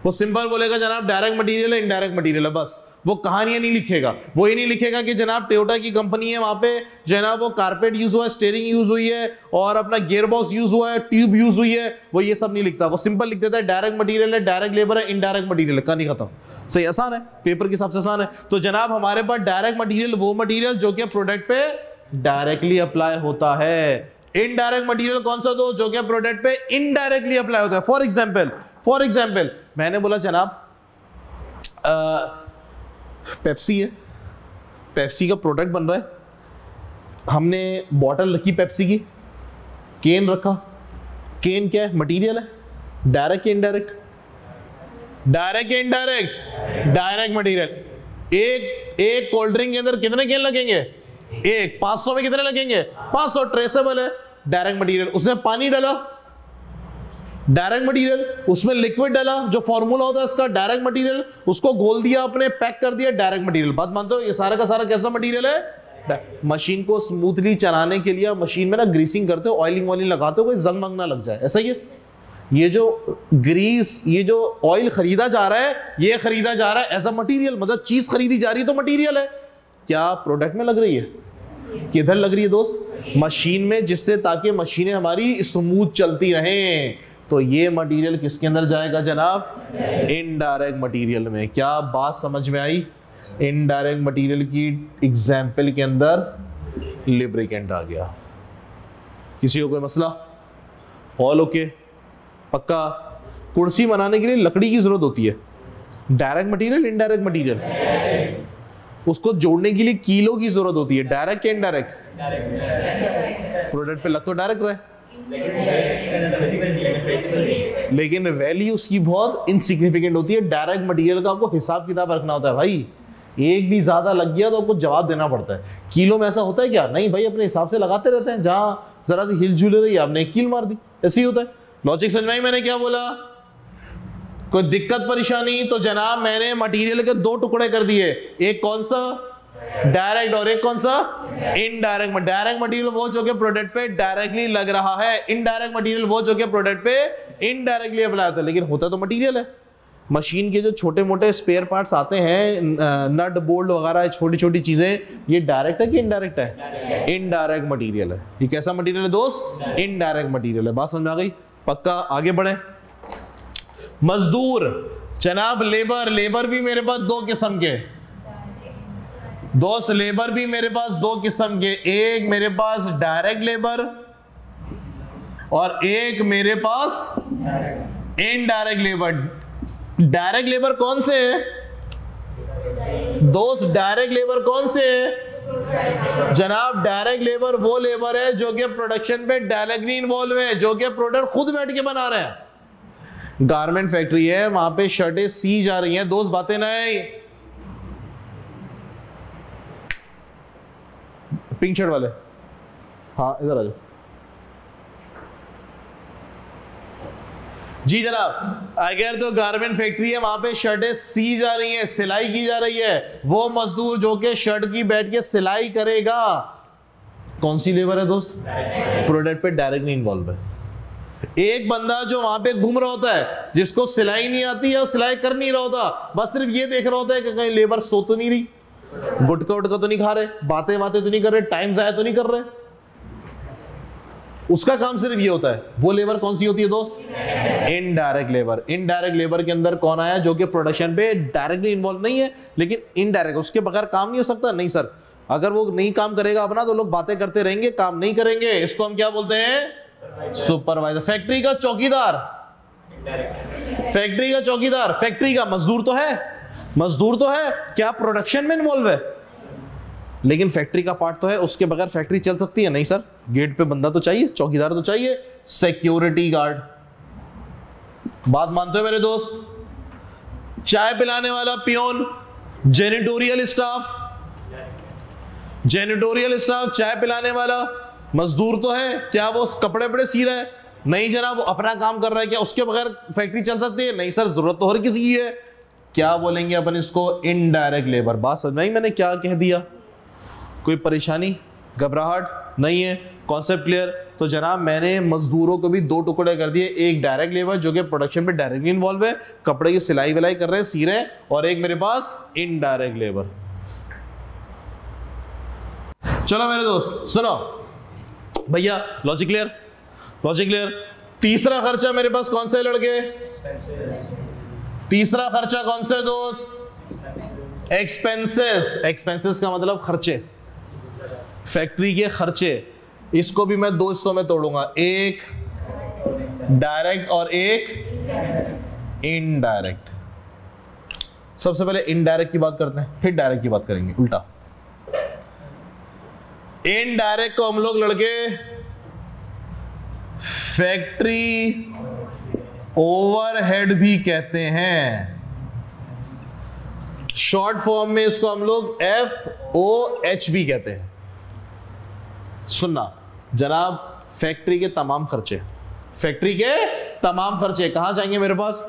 वो सिंपल बोलेगा जनाब डायरेक्ट मटेरियल है, इनडायरेक्ट मटेरियल है, बस। वो कहानियां नहीं लिखेगा, वो ये नहीं लिखेगा कि जनाब टोयोटा की कंपनी है, वहां पे जनाब वो कारपेट यूज हुआ है, स्टीयरिंग यूज हुई है और अपना गियर बॉक्स यूज हुआ है, ट्यूब यूज हुई है, वो ये सब नहीं लिखता। वो सिंपल लिख देता है डायरेक्ट मटेरियल है, डायरेक्ट लेबर है, इनडायरेक्ट मटेरियल है, कहानी खत्म। सही, आसान है, पेपर के हिसाब से आसान है। तो जनाब हमारे पास डायरेक्ट मटेरियल वो मटेरियल जो कि प्रोडक्ट पे डायरेक्टली अप्लाई होता है। इनडायरेक्ट मटेरियल कौन सा, दो जो कि प्रोडक्ट पे इनडायरेक्टली अप्लाई होता है। फॉर एग्जाम्पल मैंने बोला जनाब पेप्सी है, पेप्सी का प्रोडक्ट बन रहा है, हमने बॉटल रखी पेप्सी की, केन रखा, केन क्या है, मटेरियल है, डायरेक्ट या इनडायरेक्ट, डायरेक्ट या इनडायरेक्ट, डायरेक्ट मटेरियल। एक कोल्ड ड्रिंक के अंदर कितने केन लगेंगे, एक, 500 में कितने लगेंगे, 500, ट्रेसेबल है, डायरेक्ट मटेरियल। उसमें पानी डाला, डायरेक्ट मटेरियल, उसमें लिक्विड डाला, जो फॉर्मूला होता है इसका, डायरेक्ट मटेरियल, उसको घोल दिया आपने, पैक कर दिया, डायरेक्ट मटेरियल। बात मानते हो, ये सारा का सारा कैसा मटेरियल है। मशीन को स्मूथली चलाने के लिए मशीन में ना ग्रीसिंग करते हो, ऑयलिंग वॉइलिंग लगाते हो, कोई जंग मंग ना लग जाए, ऐसा ही है। ये जो ग्रीस, ये जो ऑयल खरीदा जा रहा है, ये खरीदा जा रहा है एज अ मटीरियल, मतलब चीज खरीदी जा रही है तो मटीरियल है। क्या प्रोडक्ट में लग रही है, किधर लग रही है दोस्त, मशीन में, जिससे ताकि मशीनें हमारी स्मूथ चलती रहें। तो ये मटेरियल किसके अंदर जाएगा जनाब, इनडायरेक्ट मटेरियल में। क्या बात समझ में आई, इनडायरेक्ट मटेरियल की एग्जाम्पल के अंदर लिब्रिकेंट आ गया। किसी को कोई मसला, ऑल ओके, पक्का। कुर्सी बनाने के लिए लकड़ी की जरूरत होती है, डायरेक्ट मटेरियल इनडायरेक्ट मटेरियल। उसको जोड़ने के लिए कीलो की जरूरत होती है, डायरेक्ट या इनडायरेक्ट, प्रोडक्ट पे लग तो डायरेक्ट रहा है, लेकिन वैल्यू उसकी बहुत इनसिग्निफिकेंट होती है। डायरेक्ट मटेरियल का आपको हिसाब किताब रखना होता है भाई, एक भी ज्यादा लग गया तो आपको जवाब देना पड़ता है। किलो में ऐसा होता है क्या, नहीं भाई, अपने हिसाब से लगाते रहते हैं, जहां जरा सी हिल जुल रही है आपने एक कील मार दी, ऐसे ही होता है। लॉजिक समझ में आई मैंने क्या बोला, कोई दिक्कत परेशानी, तो जनाब मैंने मटेरियल के 2 टुकड़े कर दिए, एक कौन सा डायरेक्ट और एक कौन सा इनडायरेक्ट। डायरेक्ट मटेरियल वो जो कि प्रोडक्ट पे डायरेक्टली लग रहा है, इनडायरेक्ट मटेरियल वो जो कि प्रोडक्ट पे इनडायरेक्टली अप्लाई होता है, लेकिन होता तो मटेरियल है। मशीन के जो छोटे मोटे स्पेयर पार्ट्स आते हैं, नट बोल्ट वगैरह, छोटी छोटी चीजें, ये डायरेक्ट है कि इनडायरेक्ट है, इनडायरेक्ट मटेरियल है। ये कैसा मटेरियल है दोस्त, इनडायरेक्ट मटेरियल है। बात समझ आ गई, पक्का। आगे बढ़े, मजदूर जनाब, लेबर भी मेरे पास 2 किस्म के दोस्त, लेबर भी मेरे पास 2 किस्म के, एक मेरे पास डायरेक्ट लेबर और एक मेरे पास इनडायरेक्ट लेबर। डायरेक्ट लेबर कौन से है दोस्त, डायरेक्ट लेबर कौन से है जनाब, डायरेक्ट लेबर वो लेबर है जो कि प्रोडक्शन पे डायरेक्टली इन्वॉल्व है, जो कि प्रोडक्ट खुद बैठ के बना रहे हैं। गारमेंट फैक्ट्री है, वहां पे शर्टें सी जा रही हैं दोस्त, बातें नहीं। पिंक शर्ट वाले, हाँ इधर आ जाओ जी जनाब। अगर तो गारमेंट फैक्ट्री है, वहां पे शर्टें सी जा रही हैं, सिलाई की जा रही है, वो मजदूर जो कि शर्ट की बैठ के सिलाई करेगा, कौन सी लेबर है दोस्त, प्रोडक्ट पे डायरेक्टली इन्वॉल्व है। एक बंदा जो वहां पे घूम रहा होता है, जिसको सिलाई नहीं आती है और सिलाई कर नहीं रहा होता, बस सिर्फ ये देख रहा होता है कि कहीं लेबर सो तो नहीं रही, गुटका उटका तो नहीं खा रहे, बातें तो नहीं कर रहे, टाइम जाया तो नहीं कर रहे, उसका काम सिर्फ ये होता है। वो लेबर कौन सी होती है दोस्त, इनडायरेक्ट लेबर। इनडायरेक्ट लेबर के अंदर कौन आया, जो कि प्रोडक्शन पे डायरेक्टली इन्वॉल्व नहीं है लेकिन इनडायरेक्ट, उसके बगैर काम नहीं हो सकता। नहीं सर, अगर वो नहीं काम करेगा अपना तो लोग बातें करते रहेंगे, काम नहीं करेंगे, इसको हम क्या बोलते हैं, सुपरवाइजर। फैक्ट्री का चौकीदार, फैक्ट्री का चौकीदार, फैक्ट्री का मजदूर तो है, मजदूर तो है, क्या प्रोडक्शन में इन्वॉल्व है लेकिन फैक्ट्री का पार्ट तो है, उसके बगैर फैक्ट्री चल सकती है नहीं सर, गेट पे बंदा तो चाहिए, चौकीदार तो चाहिए। सिक्योरिटी गार्ड, बात मानते हो मेरे दोस्त? चाय पिलाने वाला पियोन, जेनिटोरियल स्टाफ, जेनिटोरियल स्टाफ, चाय पिलाने वाला मजदूर तो है, क्या वो कपड़े बड़े सी रहा है? नहीं जनाब, वो अपना काम कर रहा है, क्या उसके बगैर फैक्ट्री चल सकती है? नहीं सर, जरूरत तो हर किसी की है। क्या बोलेंगे अपन इसको? Indirect labour. बात समझ में? मैंने क्या कह दिया? कोई परेशानी, घबराहट नहीं है? Concept clear? तो जनाब मैंने मजदूरों को भी दो टुकड़े कर दिए, एक डायरेक्ट लेबर जो कि प्रोडक्शन पे डायरेक्टली इन्वॉल्व है, कपड़े की सिलाई विलाई कर रहे हैं, सी रहे हैं, और एक मेरे पास इनडायरेक्ट लेबर। चलो मेरे दोस्त सुनो भैया, लॉजिक क्लियर? Logic clear? तीसरा खर्चा मेरे पास कौन से लड़के? तीसरा खर्चा कौन से दोस्त? एक्सपेंसेस। एक्सपेंसेस का मतलब खर्चे, फैक्ट्री के खर्चे। इसको भी मैं दो हिस्सों में तोड़ूंगा, एक डायरेक्ट और एक इनडायरेक्ट। सबसे पहले इनडायरेक्ट की बात करते हैं, फिर डायरेक्ट की बात करेंगे, उल्टा। इनडायरेक्ट को हम लोग लड़के फैक्ट्री ओवरहेड भी कहते हैं। शॉर्ट फॉर्म में इसको हम लोग FOH भी कहते हैं। सुनना जनाब, फैक्ट्री के तमाम खर्चे, फैक्ट्री के तमाम खर्चे कहां जाएंगे मेरे पास?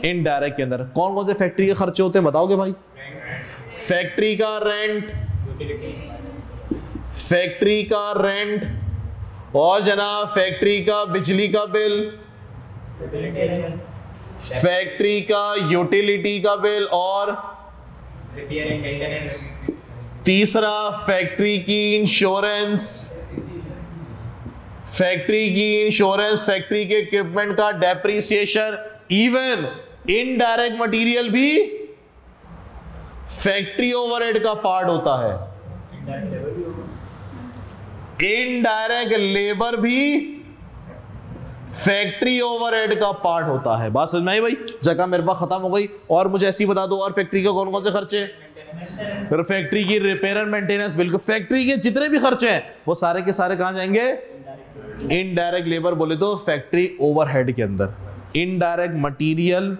इनडायरेक्ट के अंदर। कौन कौन से फैक्ट्री के खर्चे होते हैं बताओगे भाई? फैक्ट्री का रेंट, फैक्ट्री का रेंट, और जनाब फैक्ट्री का बिजली का बिल, फैक्ट्री का यूटिलिटी का बिल, और रिपेयर एंड मेंटेनेंस, तीसरा फैक्ट्री की इंश्योरेंस, फैक्ट्री की इंश्योरेंस, फैक्ट्री के इक्विपमेंट का डेप्रिसिएशन। इवन इनडायरेक्ट मटेरियल भी फैक्ट्री ओवरहेड का पार्ट होता है। इनडायरेक्ट लेबर भी फैक्ट्री ओवरहेड का पार्ट होता है। बात समझ में आई भाई? जगह मेरे पास खत्म हो गई। और मुझे ऐसी बता दो, और फैक्ट्री के कौन कौन से खर्चे? फिर फैक्ट्री की रिपेयर एंड मेंटेनेंस, बिल्कुल फैक्ट्री के जितने भी खर्चे हैं वो सारे के सारे कहां जाएंगे? इनडायरेक्ट लेबर बोले तो फैक्ट्री ओवरहेड के अंदर। इनडायरेक्ट मटेरियल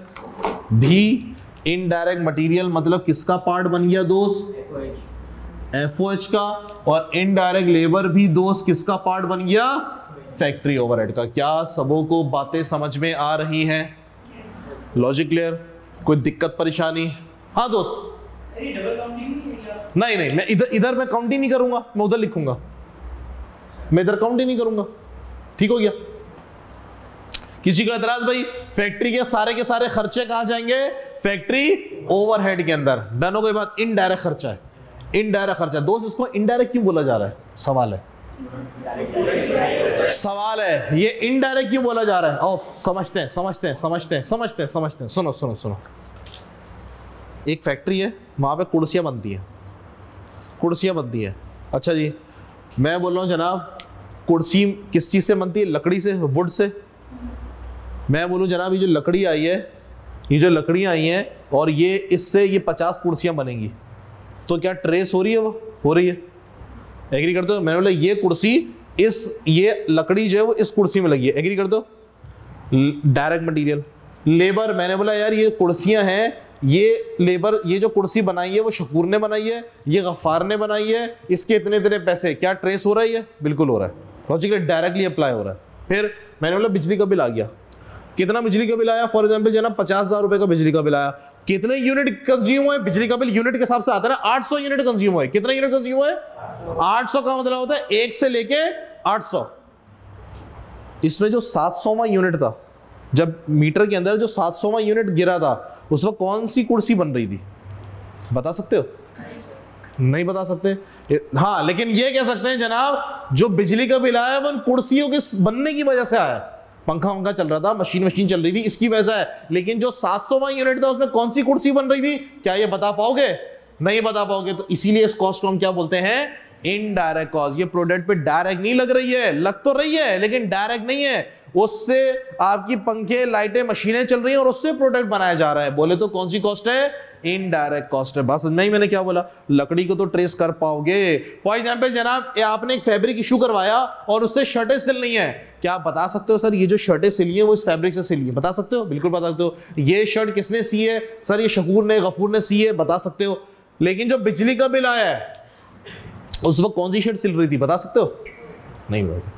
भी, इनडायरेक्ट मटेरियल मतलब किसका पार्ट बन गया दोस्त? FOH का। और इनडायरेक्ट लेबर भी दोस्त किसका पार्ट बन गया? फैक्ट्री ओवरहेड का। क्या सबों को बातें समझ में आ रही हैं? Logic clear? कोई दिक्कत परेशानी? हाँ दोस्त? नहीं, मैं इधर मैं काउंट ही नहीं करूंगा, मैं उधर लिखूंगा, मैं इधर काउंट ही नहीं करूंगा। ठीक हो गया? किसी का एतराज भाई? फैक्ट्री के सारे खर्चे कहां जाएंगे? फैक्ट्री ओवरहेड के अंदर। डन हो गई बात? इनडायरेक्ट खर्चा है, इनडायरेक्ट खर्चा। दोस्त इसको इनडायरेक्ट क्यों बोला जा रहा है? सवाल है, सवाल है, ये इनडायरेक्ट क्यों बोला जा रहा है? और समझते हैं। सुनो, एक फैक्ट्री है, वहां पे कुर्सियां बनती है। अच्छा जी, मैं बोल रहा हूं जनाब, कुर्सी किस चीज से बनती है? लकड़ी से, वुड से। मैं बोलूं जनाब, ये जो लकड़ी आई है, ये जो लकड़ियां आई हैं, और ये इससे ये 50 कुर्सियां बनेंगी, तो क्या ट्रेस हो रही है? वो हो रही है। एग्री करते हो? मैंने बोला ये कुर्सी, ये लकड़ी जो है वो इस कुर्सी में लगी है। एग्री करते हो? Direct material. लेबर, मैंने बोला यार ये कुर्सियां हैं, ये लेबर, ये जो कुर्सी बनाई है वो शकूर ने बनाई है, ये गफ्फार ने बनाई है, इसके इतने पैसे। क्या ट्रेस हो रही है? बिल्कुल हो रहा है। लॉजिकली डायरेक्टली अप्लाई हो रहा है। फिर मैंने बोला बिजली का बिल आ गया। कितना बिजली का बिल आया? फॉर एग्जाम्पल जनाब 50,000 रुपए का बिजली का बिल आया। कितने यूनिट कंज्यूम हुए? बिजली का बिल यूनिट के हिसाब से आता है ना, 800 यूनिट कंज्यूम हुए। कितने यूनिट कंज्यूम हुए? 800 का मतलब होता है 1 से लेके 800। इसमें जो 700वां यूनिट था, जब मीटर के अंदर जो 700वां यूनिट गिरा था, उस वक्त कौन सी कुर्सी बन रही थी? बता सकते हो? नहीं बता सकते? हाँ, लेकिन ये कह सकते हैं जनाब, जो बिजली का बिल आया वो उन कुर्सियों के बनने की वजह से आया। पंखा चल रहा था, मशीन चल रही थी, इसकी वजह से है। लेकिन जो 700वां यूनिट था उसमें कौन सी कुर्सी बन रही थी? क्या ये बता पाओगे? नहीं बता पाओगे। तो इसीलिए इस कॉस्ट को हम क्या बोलते हैं? Indirect cost. ये प्रोडक्ट पे डायरेक्ट नहीं लग रही है, लग तो रही है लेकिन डायरेक्ट नहीं है। उससे आपकी पंखे, लाइटें, मशीनें चल रही हैं और उससे प्रोडक्ट बनाया जा रहा है। बोले तो कौन सी कॉस्ट है? इनडायरेक्ट कॉस्ट है। बस नहीं, मैंने क्या बोला, लकड़ी को तो ट्रेस कर पाओगे। फॉर एग्जाम्पल जनाब, आपने एक फैब्रिक इशू करवाया और उससे शर्टें सिल नहीं है, क्या आप बता सकते हो सर ये जो शर्टें सिली है वो इस फैब्रिक से सिली है? बता सकते हो? बिल्कुल बता सकते हो। ये शर्ट किसने सी है? सर ये शकूर ने, गफूर ने सी है, बता सकते हो। लेकिन जो बिजली का बिल आया है उस वक्त कौन सी शर्ट सिल रही थी? बता सकते हो? नहीं बता।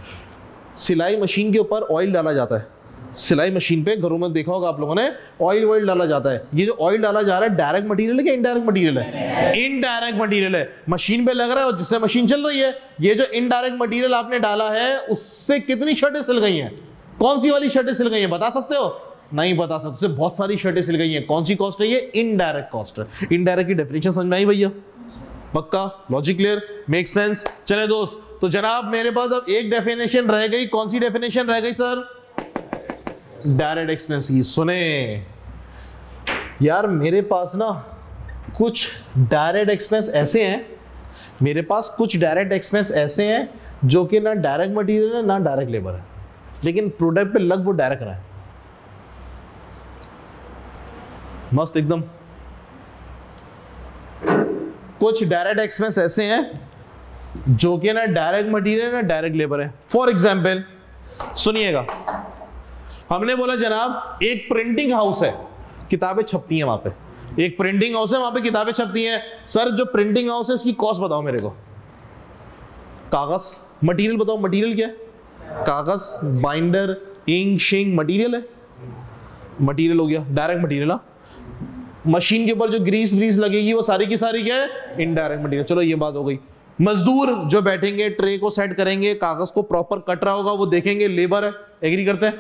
सिलाई मशीन के ऊपर ऑयल डाला जाता है, सिलाई मशीन पे घरों में देखा होगा आप लोगों ने, ऑयल डाला जाता है। ये जो ऑयल डाला जा रहा है डायरेक्ट मटेरियल है कि इनडायरेक्ट मटेरियल है? इनडायरेक्ट मटेरियल है। मशीन पे लग रहा है और जिससे मशीन चल रही है। ये जो इनडायरेक्ट मटेरियल आपने डाला है उससे कितनी शर्टें सिल गई हैं? कौन सी वाली शर्टें सिल गई हैं? बता सकते हो? नहीं बता सकते। उससे बहुत सारी शर्टें सिल गई हैं। कौन सी कॉस्ट है ये? इनडायरेक्ट कॉस्ट है। इनडायरेक्ट की डेफिनेशन समझ में आई भैया? पक्का? Logic clear? Make sense? चले दोस्त, तो जनाब मेरे पास अब एक डेफिनेशन रह गई। कौन सी डेफिनेशन रह गई सर? डायरेक्ट एक्सपेंस की। सुने यार, मेरे पास ना कुछ डायरेक्ट एक्सपेंस ऐसे हैं, मेरे पास कुछ डायरेक्ट एक्सपेंस ऐसे हैं जो कि ना डायरेक्ट मटेरियल है ना डायरेक्ट लेबर है, लेकिन प्रोडक्ट पे लग वो डायरेक्ट रहा है। मस्त एकदम। कुछ डायरेक्ट एक्सपेंस ऐसे हैं जो कि ना डायरेक्ट मटेरियल ना डायरेक्ट लेबर है। फॉर एग्जाम्पल सुनिएगा, हमने बोला जनाब एक प्रिंटिंग हाउस है, किताबें छपती हैं वहां पे। एक प्रिंटिंग हाउस है, वहां पे किताबें छपती हैं। सर जो प्रिंटिंग हाउस है इसकी कॉस्ट बताओ मेरे को। कागज, मटेरियल बताओ, मटेरियल क्या है? कागज, बाइंडर, इंक, शिंक मटेरियल है। मटेरियल हो गया, डायरेक्ट मटेरियल। मशीन के ऊपर जो ग्रीस व्रीस लगेगी वो सारी की सारी क्या है? Indirect material. चलो ये बात हो गई। मजदूर जो बैठेंगे, ट्रे को सेट करेंगे, कागज को प्रॉपर कट रहा होगा वो देखेंगे, लेबर है। एग्री करते हैं?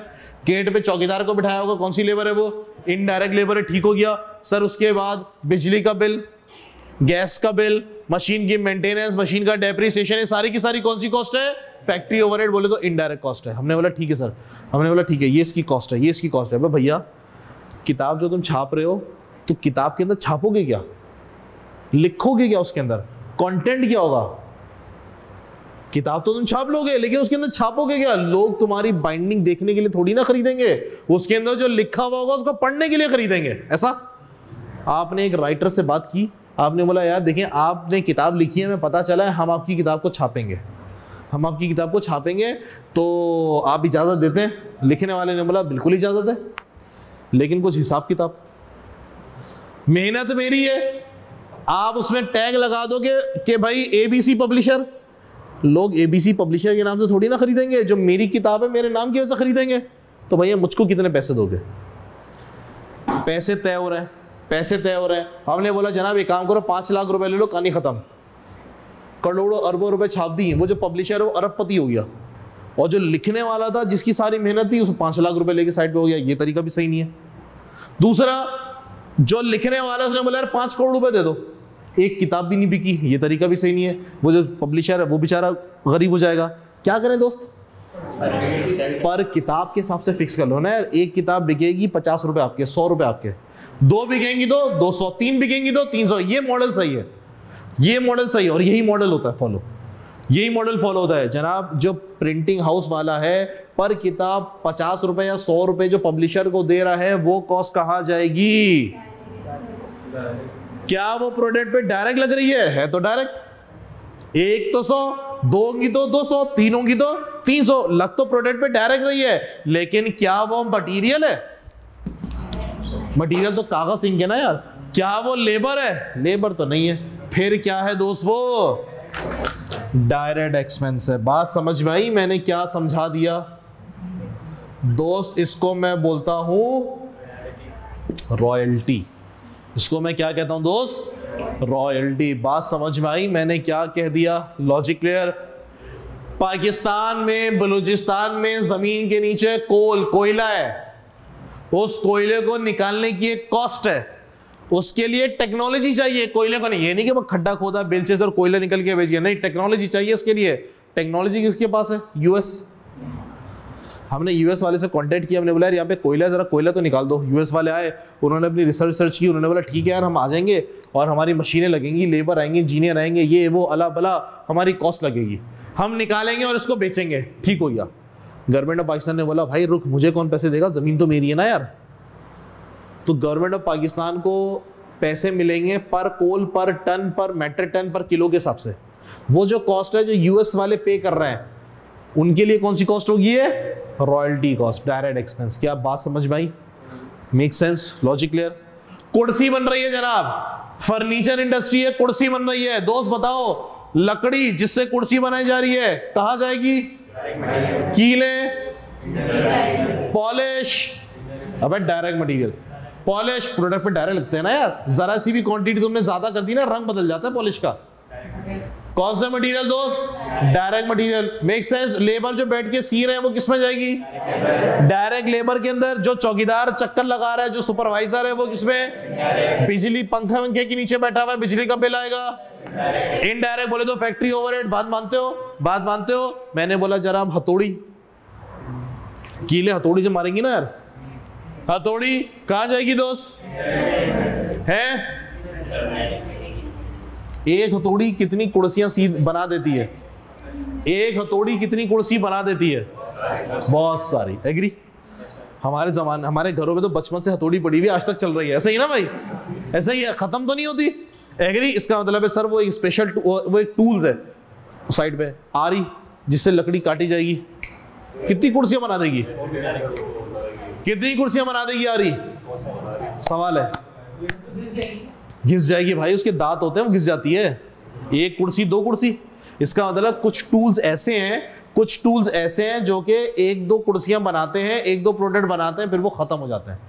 गेट पे चौकीदार को बिठाया होगा, कौन सी लेबर है वो? इनडायरेक्ट लेबर है। ठीक हो गया सर। उसके बाद बिजली का बिल, गैस का बिल, मशीन की मेंटेनेंस, मशीन का डेप्रिसिएशन, ये सारी की सारी कौन सी कॉस्ट है? Factory overhead. बोले तो इनडायरेक्ट कॉस्ट है। हमने बोला ठीक है सर, हमने बोला ठीक है, ये इसकी कॉस्ट है, ये इसकी कॉस्ट है। भैया किताब जो तुम छाप रहे हो तो किताब के अंदर छापोगे क्या? लिखोगे क्या उसके अंदर? कंटेंट क्या होगा? किताब तो तुम छाप लोगे लेकिन उसके अंदर छापोगे क्या? लोग तुम्हारी बाइंडिंग देखने के लिए थोड़ी ना खरीदेंगे, उसके अंदर जो लिखा हुआ होगा उसको पढ़ने के लिए खरीदेंगे। ऐसा? आपने एक राइटर से बात की, आपने बोला यार देखिए आपने किताब लिखी है, हमें पता चला है, हम आपकी किताब को छापेंगे, हम आपकी किताब को छापेंगे, तो आप इजाजत देते हैं? लिखने वाले ने बोला बिल्कुल इजाजत है, लेकिन कुछ हिसाब किताब। मेहनत मेरी है, आप उसमें टैग लगा दोगे कि भाई एबीसी पब्लिशर। लोग एबीसी पब्लिशर के नाम से थोड़ी ना खरीदेंगे, जो मेरी किताब है मेरे नाम की वजह से खरीदेंगे। तो भैया मुझको कितने पैसे दोगे? पैसे तय हो रहे हैं, पैसे तय हो रहे हैं। हमने बोला जनाब एक काम करो, 5 लाख रुपए ले लो, कहानी खत्म। करोड़ों अरबों रुपए छाप दी, वो जो पब्लिशर है वो अरबपति हो गया, और जो लिखने वाला था जिसकी सारी मेहनत थी उसे 5 लाख रुपए लेके साइड पे हो गया। ये तरीका भी सही नहीं है। दूसरा, जो लिखने वाला उसने बोला यार 5 करोड़ रुपए दे दो, एक किताब भी नहीं बिकी, ये तरीका भी सही नहीं है। वो जो पब्लिशर है वो बेचारा गरीब हो जाएगा। क्या करें दोस्त? पर किताब के हिसाब से फिक्स कर लो ना यार। एक किताब बिकेगी 50 रुपए आपके, 100 रुपए आपके, 2 बिकेंगी तो 200, 3 बिकेंगी तो 300। ये मॉडल सही है, ये मॉडल सही है, और यही मॉडल होता है फॉलो, यही मॉडल फॉलो होता है जनाब। जो प्रिंटिंग हाउस वाला है पर किताब 50 रुपए या 100 रुपए जो पब्लिशर को दे रहा है, वो कॉस्ट कहाँ जाएगी? क्या वो प्रोडक्ट पे डायरेक्ट लग रही है तो डायरेक्ट। एक तो 100, 2 होंगी तो 200, 3 होंगी तो 300, लग तो प्रोडक्ट पे डायरेक्ट रही है, लेकिन क्या वो मटेरियल है? मटेरियल तो कागज इंक है ना यार। क्या वो लेबर है? लेबर तो नहीं है। फिर क्या है दोस्त? वो डायरेक्ट एक्सपेंस है। बात समझ में आई मैंने क्या समझा दिया दोस्त? इसको मैं बोलता हूं रॉयल्टी। इसको मैं क्या कहता हूं दोस्त? रॉयल्टी। बात समझ में आई मैंने क्या कह दिया? Logic clear? पाकिस्तान में, बलूचिस्तान में जमीन के नीचे कोयला है, उस कोयले को निकालने की एक कॉस्ट है, उसके लिए टेक्नोलॉजी चाहिए। कोयले को नहीं, ये नहीं कि वो खड्डा खोदा बेलचे से और कोयला निकल के बेच गया, नहीं, टेक्नोलॉजी चाहिए इसके लिए। टेक्नोलॉजी किसके पास है? यूएस। हमने यूएस वाले से कांटेक्ट किया, हमने बोला यार यहाँ पे कोयला, जरा कोयला तो निकाल दो। यूएस वाले आए, उन्होंने अपनी रिसर्च की, उन्होंने बोला ठीक है यार हम आ जाएंगे और हमारी मशीनें लगेंगी, लेबर आएंगे, इंजीनियर आएंगे, ये वो अला बला हमारी कॉस्ट लगेगी, हम निकालेंगे और इसको बेचेंगे। ठीक हो गया। गवर्नमेंट ऑफ पाकिस्तान ने बोला भाई रुक, मुझे कौन पैसे देगा, जमीन तो मेरी है ना यार। तो गवर्नमेंट ऑफ पाकिस्तान को पैसे मिलेंगे पर कोल, पर टन, पर मेट्रिक टन, पर किलो के हिसाब से। वो जो कॉस्ट है जो यूएस वाले पे कर रहे हैं, उनके लिए कौन सी कॉस्ट होगी है? Royalty cost, direct expense. क्या बात समझ में आई? Make sense? Logic clear? कुर्सी बन रही है जनाब, फर्नीचर इंडस्ट्री है, कुर्सी बन रही है। दोस्त बताओ, लकड़ी जिससे कुर्सी बनाई जा रही है कहां जाएगी? कीले, पॉलिश, अबे डायरेक्ट मटेरियल। पॉलिश प्रोडक्ट पे डायरेक्ट लगते हैं ना यार, जरा सी भी क्वांटिटी तुमने ज्यादा कर दी ना, रंग बदल जाता है पॉलिश का। कौन सा मटेरियल दोस्त? Direct material. Make sense? Labour जो बैठ के सी रहे हैं वो किसमें जाएगी? डायरेक्ट लेबर के अंदर। जो चौकीदार चक्कर लगा रहा है, जो सुपरवाइजर है, वो किसमें? बिजली पंखे वंखे के नीचे बैठा हुआ है, बिजली का बिल आएगा। इनडायरेक्ट बोले तो फैक्ट्री ओवरहेड। बात मानते हो? बात मानते हो? मैंने बोला जरा आप हथौड़ी, कीले हथौड़ी से मारेंगी ना यार, हथौड़ी कहां जाएगी दोस्त? है एक हथौड़ी कितनी कुर्सियां बना देती है? एक हथौड़ी कितनी कुर्सी बना देती है? बहुत सारी। एग्री? हमारे जमाने, हमारे घरों में तो बचपन से हथौड़ी पड़ी हुई आज तक चल रही है। ऐसा ही ना भाई? ऐसा ही है, खत्म तो नहीं होती। एग्री? इसका मतलब है सर वो एक स्पेशल वो एक टूल्स है साइड पे आ रही, जिससे लकड़ी काटी जाएगी। कितनी कुर्सियां बना देगी? कितनी कुर्सियां बना देगी आ रही? सवाल है। घिस जाएगी भाई, उसके दांत होते हैं, वो घिस जाती है। एक कुर्सी, दो कुर्सी। इसका मतलब कुछ टूल्स ऐसे हैं, कुछ टूल्स ऐसे हैं जो कि एक दो कुर्सियां बनाते हैं, एक दो प्रोडक्ट बनाते हैं, फिर वो खत्म हो जाते हैं।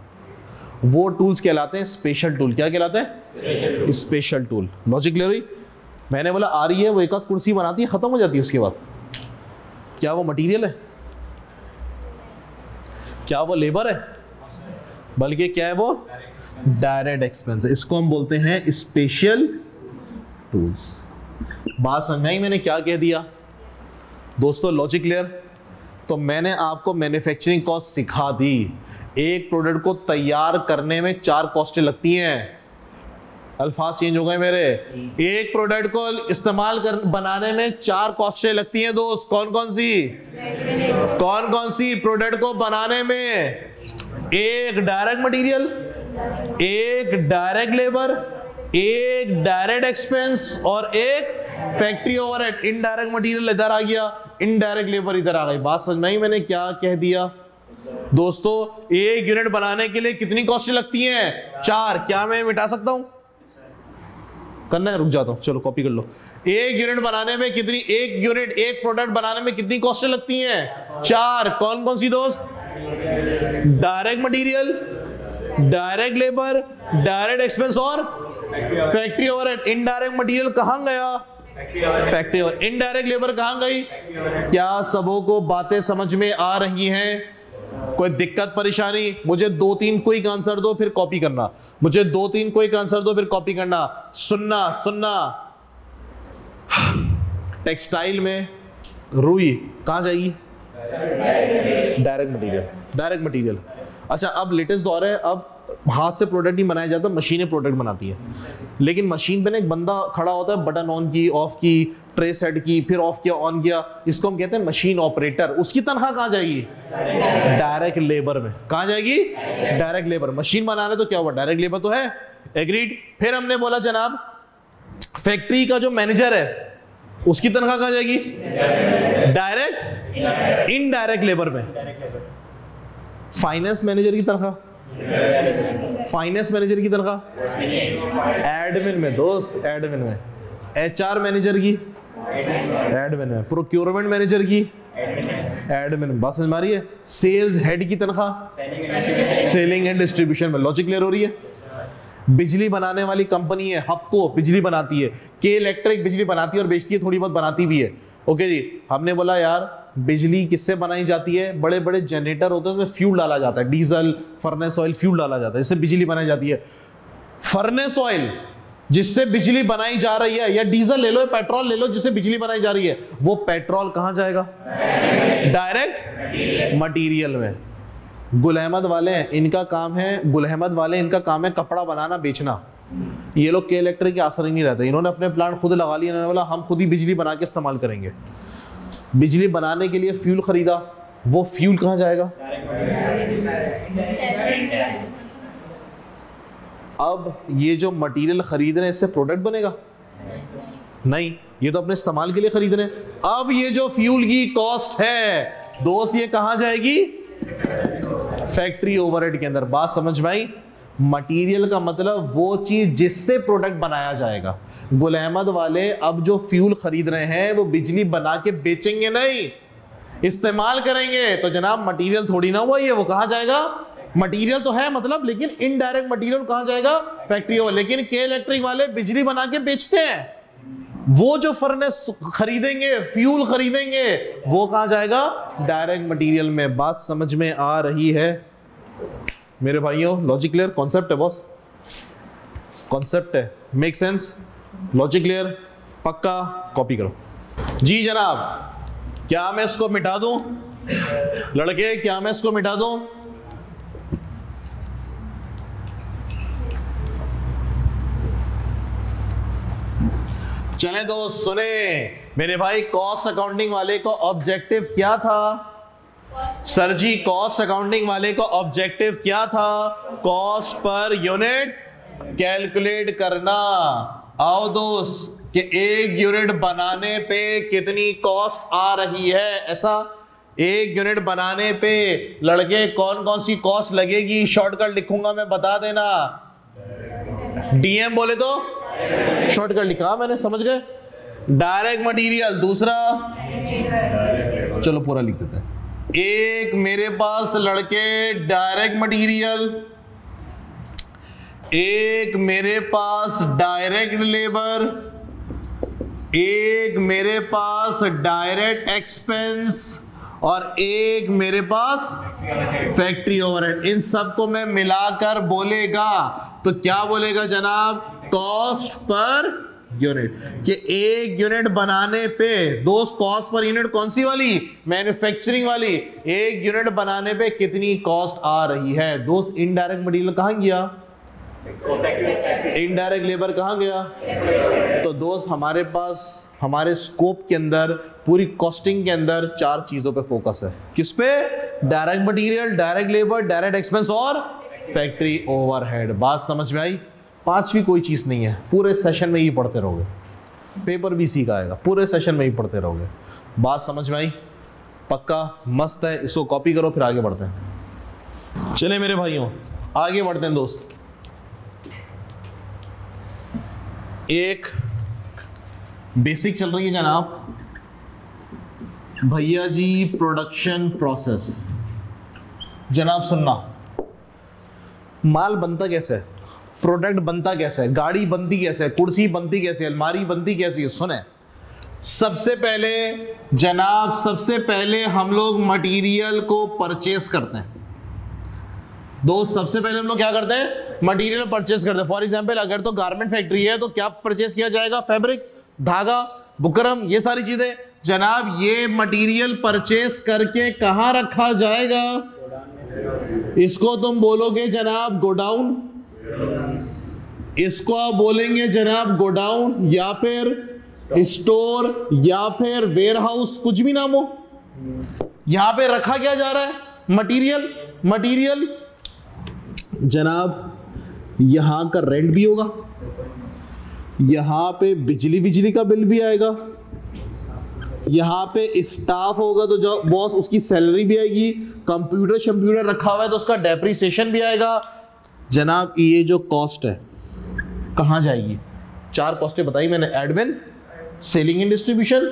वो टूल्स कहलाते हैं स्पेशल टूल। क्या कहलाते हैं? Special tool. लॉजिक क्लियर हुई? मैंने बोला आ रही है, वो एक आध कुर्सी बनाती है, खत्म हो जाती है, उसके बाद क्या वो मटीरियल है? क्या वो लेबर है? बल्कि क्या है वो? Direct expense. इसको हम बोलते हैं स्पेशल टूल्स। बात समझाई मैंने क्या कह दिया दोस्तों? Logic clear? तो मैंने आपको मैन्युफैक्चरिंग कॉस्ट सिखा दी। एक प्रोडक्ट को तैयार करने में 4 कॉस्टें लगती हैं। अल्फाज चेंज हो गए मेरे। एक प्रोडक्ट को इस्तेमाल कर बनाने में 4 कॉस्टें लगती हैं दोस्त। कौन कौन सी? कौन कौन सी? प्रोडक्ट को बनाने में एक डायरेक्ट मटेरियल, एक डायरेक्ट लेबर, एक डायरेक्ट एक्सपेंस और एक फैक्ट्री ओवरहेड। इनडायरेक्ट मटेरियल इधर आ गया, इनडायरेक्ट लेबर इधर आ गई। बात समझ में आई मैंने क्या कह दिया दोस्तों? एक यूनिट बनाने के लिए कितनी कॉस्ट लगती हैं? 4। क्या मैं मिटा सकता हूं? करना है? रुक जाता हूं, चलो कॉपी कर लो। एक यूनिट बनाने में कितनी, एक यूनिट, एक प्रोडक्ट बनाने में कितनी कॉस्ट लगती हैं? 4। कौन कौन सी दोस्त? Direct material, direct labour, direct expense और फैक्ट्री ओवरहेड। इनडायरेक्ट मटेरियल कहां गया? Factory over. इनडायरेक्ट लेबर कहां गई? क्या सबों को बातें समझ में आ रही हैं? कोई दिक्कत परेशानी? मुझे 2-3 क्विक आंसर दो फिर कॉपी करना। मुझे 2-3 क्विक आंसर दो फिर कॉपी करना। सुनना सुनना। टेक्सटाइल में रुई कहां जाएगी? Direct material. Direct material. अच्छा, अब लेटेस्ट दौर है, अब हाथ से प्रोडक्ट नहीं बनाया जाता, मशीनें प्रोडक्ट बनाती है। लेकिन मशीन पे ना एक बंदा खड़ा होता है, बटन ऑन की, ऑफ की, ट्रे सेट की, फिर ऑफ किया, ऑन किया। इसको हम कहते हैं मशीन ऑपरेटर। उसकी तनख्वाह कहां जाएगी? डायरेक्ट लेबर में। कहां जाएगी? Direct labour. मशीन बनाना तो क्या हुआ? डायरेक्ट लेबर तो है। एग्रीड? फिर हमने बोला जनाब फैक्ट्री का जो मैनेजर है उसकी तनख्वाह कहां जाएगी? डायरेक्ट, इनडायरेक्ट लेबर में। फाइनेंस मैनेजर की तनख्वाह, फाइनेंस मैनेजर की तनख्वाह एडमिन में दोस्त, एडमिन में। एचआर मैनेजर की एडमिन में। प्रोक्योरमेंट मैनेजर की एडमिन में। बात समझ में आ रही है? सेल्स हेड की तनख्वाह सेलिंग एंड डिस्ट्रीब्यूशन में। लॉजिक क्लियर हो रही है? बिजली बनाने वाली कंपनी है, हपको बिजली बनाती है, के इलेक्ट्रिक बिजली बनाती है और बेचती है, थोड़ी बहुत बनाती भी है। ओके जी, हमने बोला यार बिजली किससे बनाई जाती है? बड़े बड़े जनरेटर होते हैं, उसमें फ्यूल डाला जाता है, डीजल, फर्नेस ऑयल, फ्यूल डाला जाता है, जिससे बिजली बनाई जाती है। फर्नेस ऑयल जिससे बिजली बनाई जा रही है, या डीजल ले लो, पेट्रोल ले लो, जिससे बिजली बनाई जा रही है, वो पेट्रोल कहां जाएगा? डायरेक्ट मटीरियल में। गुल अहमद वाले हैं, इनका काम है, गुल अहमद वाले इनका काम है कपड़ा बनाना, बेचना। ये लोग के इलेक्ट्रिक के असर ही नहीं रहते। इन्होंने अपने प्लांट खुद लगा लिए। इन्होंने बोला हम खुद ही बिजली बना के इस्तेमाल करेंगे। बिजली बनाने के लिए फ्यूल खरीदा, वो फ्यूल कहां जाएगा? अब ये जो मटेरियल खरीद रहे हैं इससे प्रोडक्ट बनेगा? नहीं, ये तो अपने इस्तेमाल के लिए खरीद रहे हैं। अब ये जो फ्यूल की कॉस्ट है दोस्त, ये कहां जाएगी? फैक्ट्री ओवरहेड के अंदर। बात समझ में आई? मटेरियल का मतलब वो चीज जिससे प्रोडक्ट बनाया जाएगा। गुल अहमद वाले अब जो फ्यूल खरीद रहे हैं वो बिजली बना के बेचेंगे नहीं, इस्तेमाल करेंगे। तो जनाब मटेरियल थोड़ी ना हुआ ये, वो कहां जाएगा? मटेरियल तो है मतलब, लेकिन इनडायरेक्ट मटेरियल कहां जाएगा? Factory over. लेकिन के इलेक्ट्रिक वाले बिजली बना के बेचते हैं, वो जो फर्नेस खरीदेंगे, फ्यूल खरीदेंगे, वो कहां जाएगा? डायरेक्ट मटेरियल में। बात समझ में आ रही है मेरे भाइयों? Logic clear? कॉन्सेप्ट है बॉस, कॉन्सेप्ट है, मेक सेंस? Logic clear? पक्का? कॉपी करो जी जनाब। क्या मैं इसको मिटा दूं लड़के? क्या मैं इसको मिटा दूं? चले दोस्त सुने मेरे भाई, कॉस्ट अकाउंटिंग वाले का ऑब्जेक्टिव क्या था? सर जी कॉस्ट अकाउंटिंग वाले का ऑब्जेक्टिव क्या था? कॉस्ट पर यूनिट कैलकुलेट करना। आओ दोस्त, कि एक यूनिट बनाने पे कितनी कॉस्ट आ रही है, ऐसा एक यूनिट बनाने पे लड़के कौन कौन सी कॉस्ट लगेगी, शॉर्टकट लिखूंगा मैं, बता देना। डीएम बोले तो शॉर्टकट लिखा मैंने, समझ गए? डायरेक्ट मटेरियल, दूसरा चलो पूरा लिख देते हैं। एक मेरे पास लड़के डायरेक्ट मटेरियल, एक मेरे पास डायरेक्ट लेबर, एक मेरे पास डायरेक्ट एक्सपेंस और एक मेरे पास फैक्ट्री ओवरहेड। इन सबको मैं मिलाकर बोलेगा तो क्या बोलेगा जनाब? Cost per unit. कि एक यूनिट बनाने पे दोस्त, कॉस्ट पर यूनिट कौन सी वाली? मैन्युफैक्चरिंग वाली। एक यूनिट बनाने पे कितनी कॉस्ट आ रही है दोस्त? इनडायरेक्ट मटेरियल कहां गया? इनडायरेक्ट लेबर कहां गया? तो दोस्त हमारे पास, हमारे स्कोप के अंदर, पूरी कॉस्टिंग के अंदर चार चीजों पे फोकस है। किस पे? Direct material, direct labour, direct expense और फैक्ट्री ओवरहेड। बात समझ में आई? पांचवी कोई चीज नहीं है, पूरे सेशन में ही पढ़ते रहोगे, पेपर भी सीख आएगा, पूरे सेशन में ही पढ़ते रहोगे। बात समझ में आई? पक्का? मस्त है, इसको कॉपी करो फिर आगे बढ़ते हैं। चले मेरे भाइयों आगे बढ़ते हैं दोस्त। एक बेसिक चल रही है जनाब, भैया जी प्रोडक्शन प्रोसेस। जनाब सुनना, माल बनता कैसे है, प्रोडक्ट बनता कैसे है, गाड़ी बनती कैसे है, कुर्सी बनती कैसे है, अलमारी बनती कैसी है? सुने, सबसे पहले जनाब, सबसे पहले हम लोग मटेरियल को परचेस करते हैं दोस्त। सबसे पहले हम लोग क्या करते हैं? मटेरियल परचेस करते हैं। फॉर एग्जांपल अगर तो गारमेंट फैक्ट्री है तो क्या परचेस किया जाएगा? फैब्रिक, धागा, बुकरम, ये सारी चीजें जनाब। ये मटेरियल परचेस करके कहां रखा जाएगा? इसको तुम बोलोगे जनाब गोडाउन, इसको आप बोलेंगे जनाब गोडाउन, या फिर स्टोर, या फिर वेयर हाउस, कुछ भी नाम हो। यहां पे रखा क्या जा रहा है? मटेरियल। मटेरियल जनाब यहां का रेंट भी होगा, यहां पे बिजली का बिल भी आएगा, यहां पे स्टाफ होगा तो जो बॉस उसकी सैलरी भी आएगी, कंप्यूटर रखा हुआ है तो उसका डेप्रिसिएशन भी आएगा। जनाब ये जो कॉस्ट है कहां जाएगी? चार कॉस्टें बताई मैंने, admin, selling and distribution,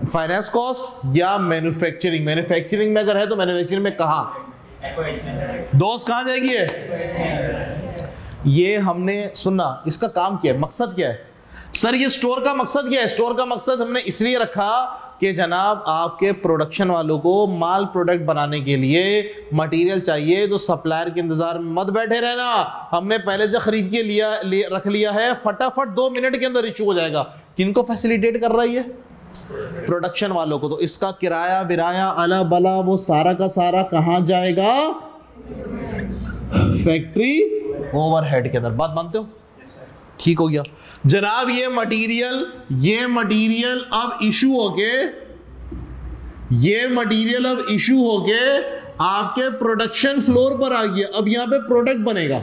finance cost या मैन्युफैक्चरिंग। मैन्युफैक्चरिंग में अगर है तो मैन्युफैक्चरिंग में कहां दोस्त कहां जाएगी? ये हमने सुनना, इसका काम क्या है, मकसद क्या है? सर ये स्टोर का मकसद क्या है? स्टोर का मकसद हमने इसलिए रखा कि जनाब आपके प्रोडक्शन वालों को माल प्रोडक्ट बनाने के लिए मटेरियल चाहिए, तो सप्लायर के इंतजार में मत बैठे रहना। हमने पहले से खरीद के रख लिया है, फटाफट 2 मिनट के अंदर इशू हो जाएगा। किनको फैसिलिटेट कर रही है? प्रोडक्शन वालों को। तो इसका किराया बिराया अला बला वो सारा का सारा कहां जाएगा? फैक्ट्री ओवरहेड के अंदर। बात मानते हो? ठीक हो गया जनाब। ये मटेरियल अब इशू होके ये मटेरियल अब इशू होके आपके प्रोडक्शन फ्लोर पर आ गया। अब यहां पे प्रोडक्ट बनेगा,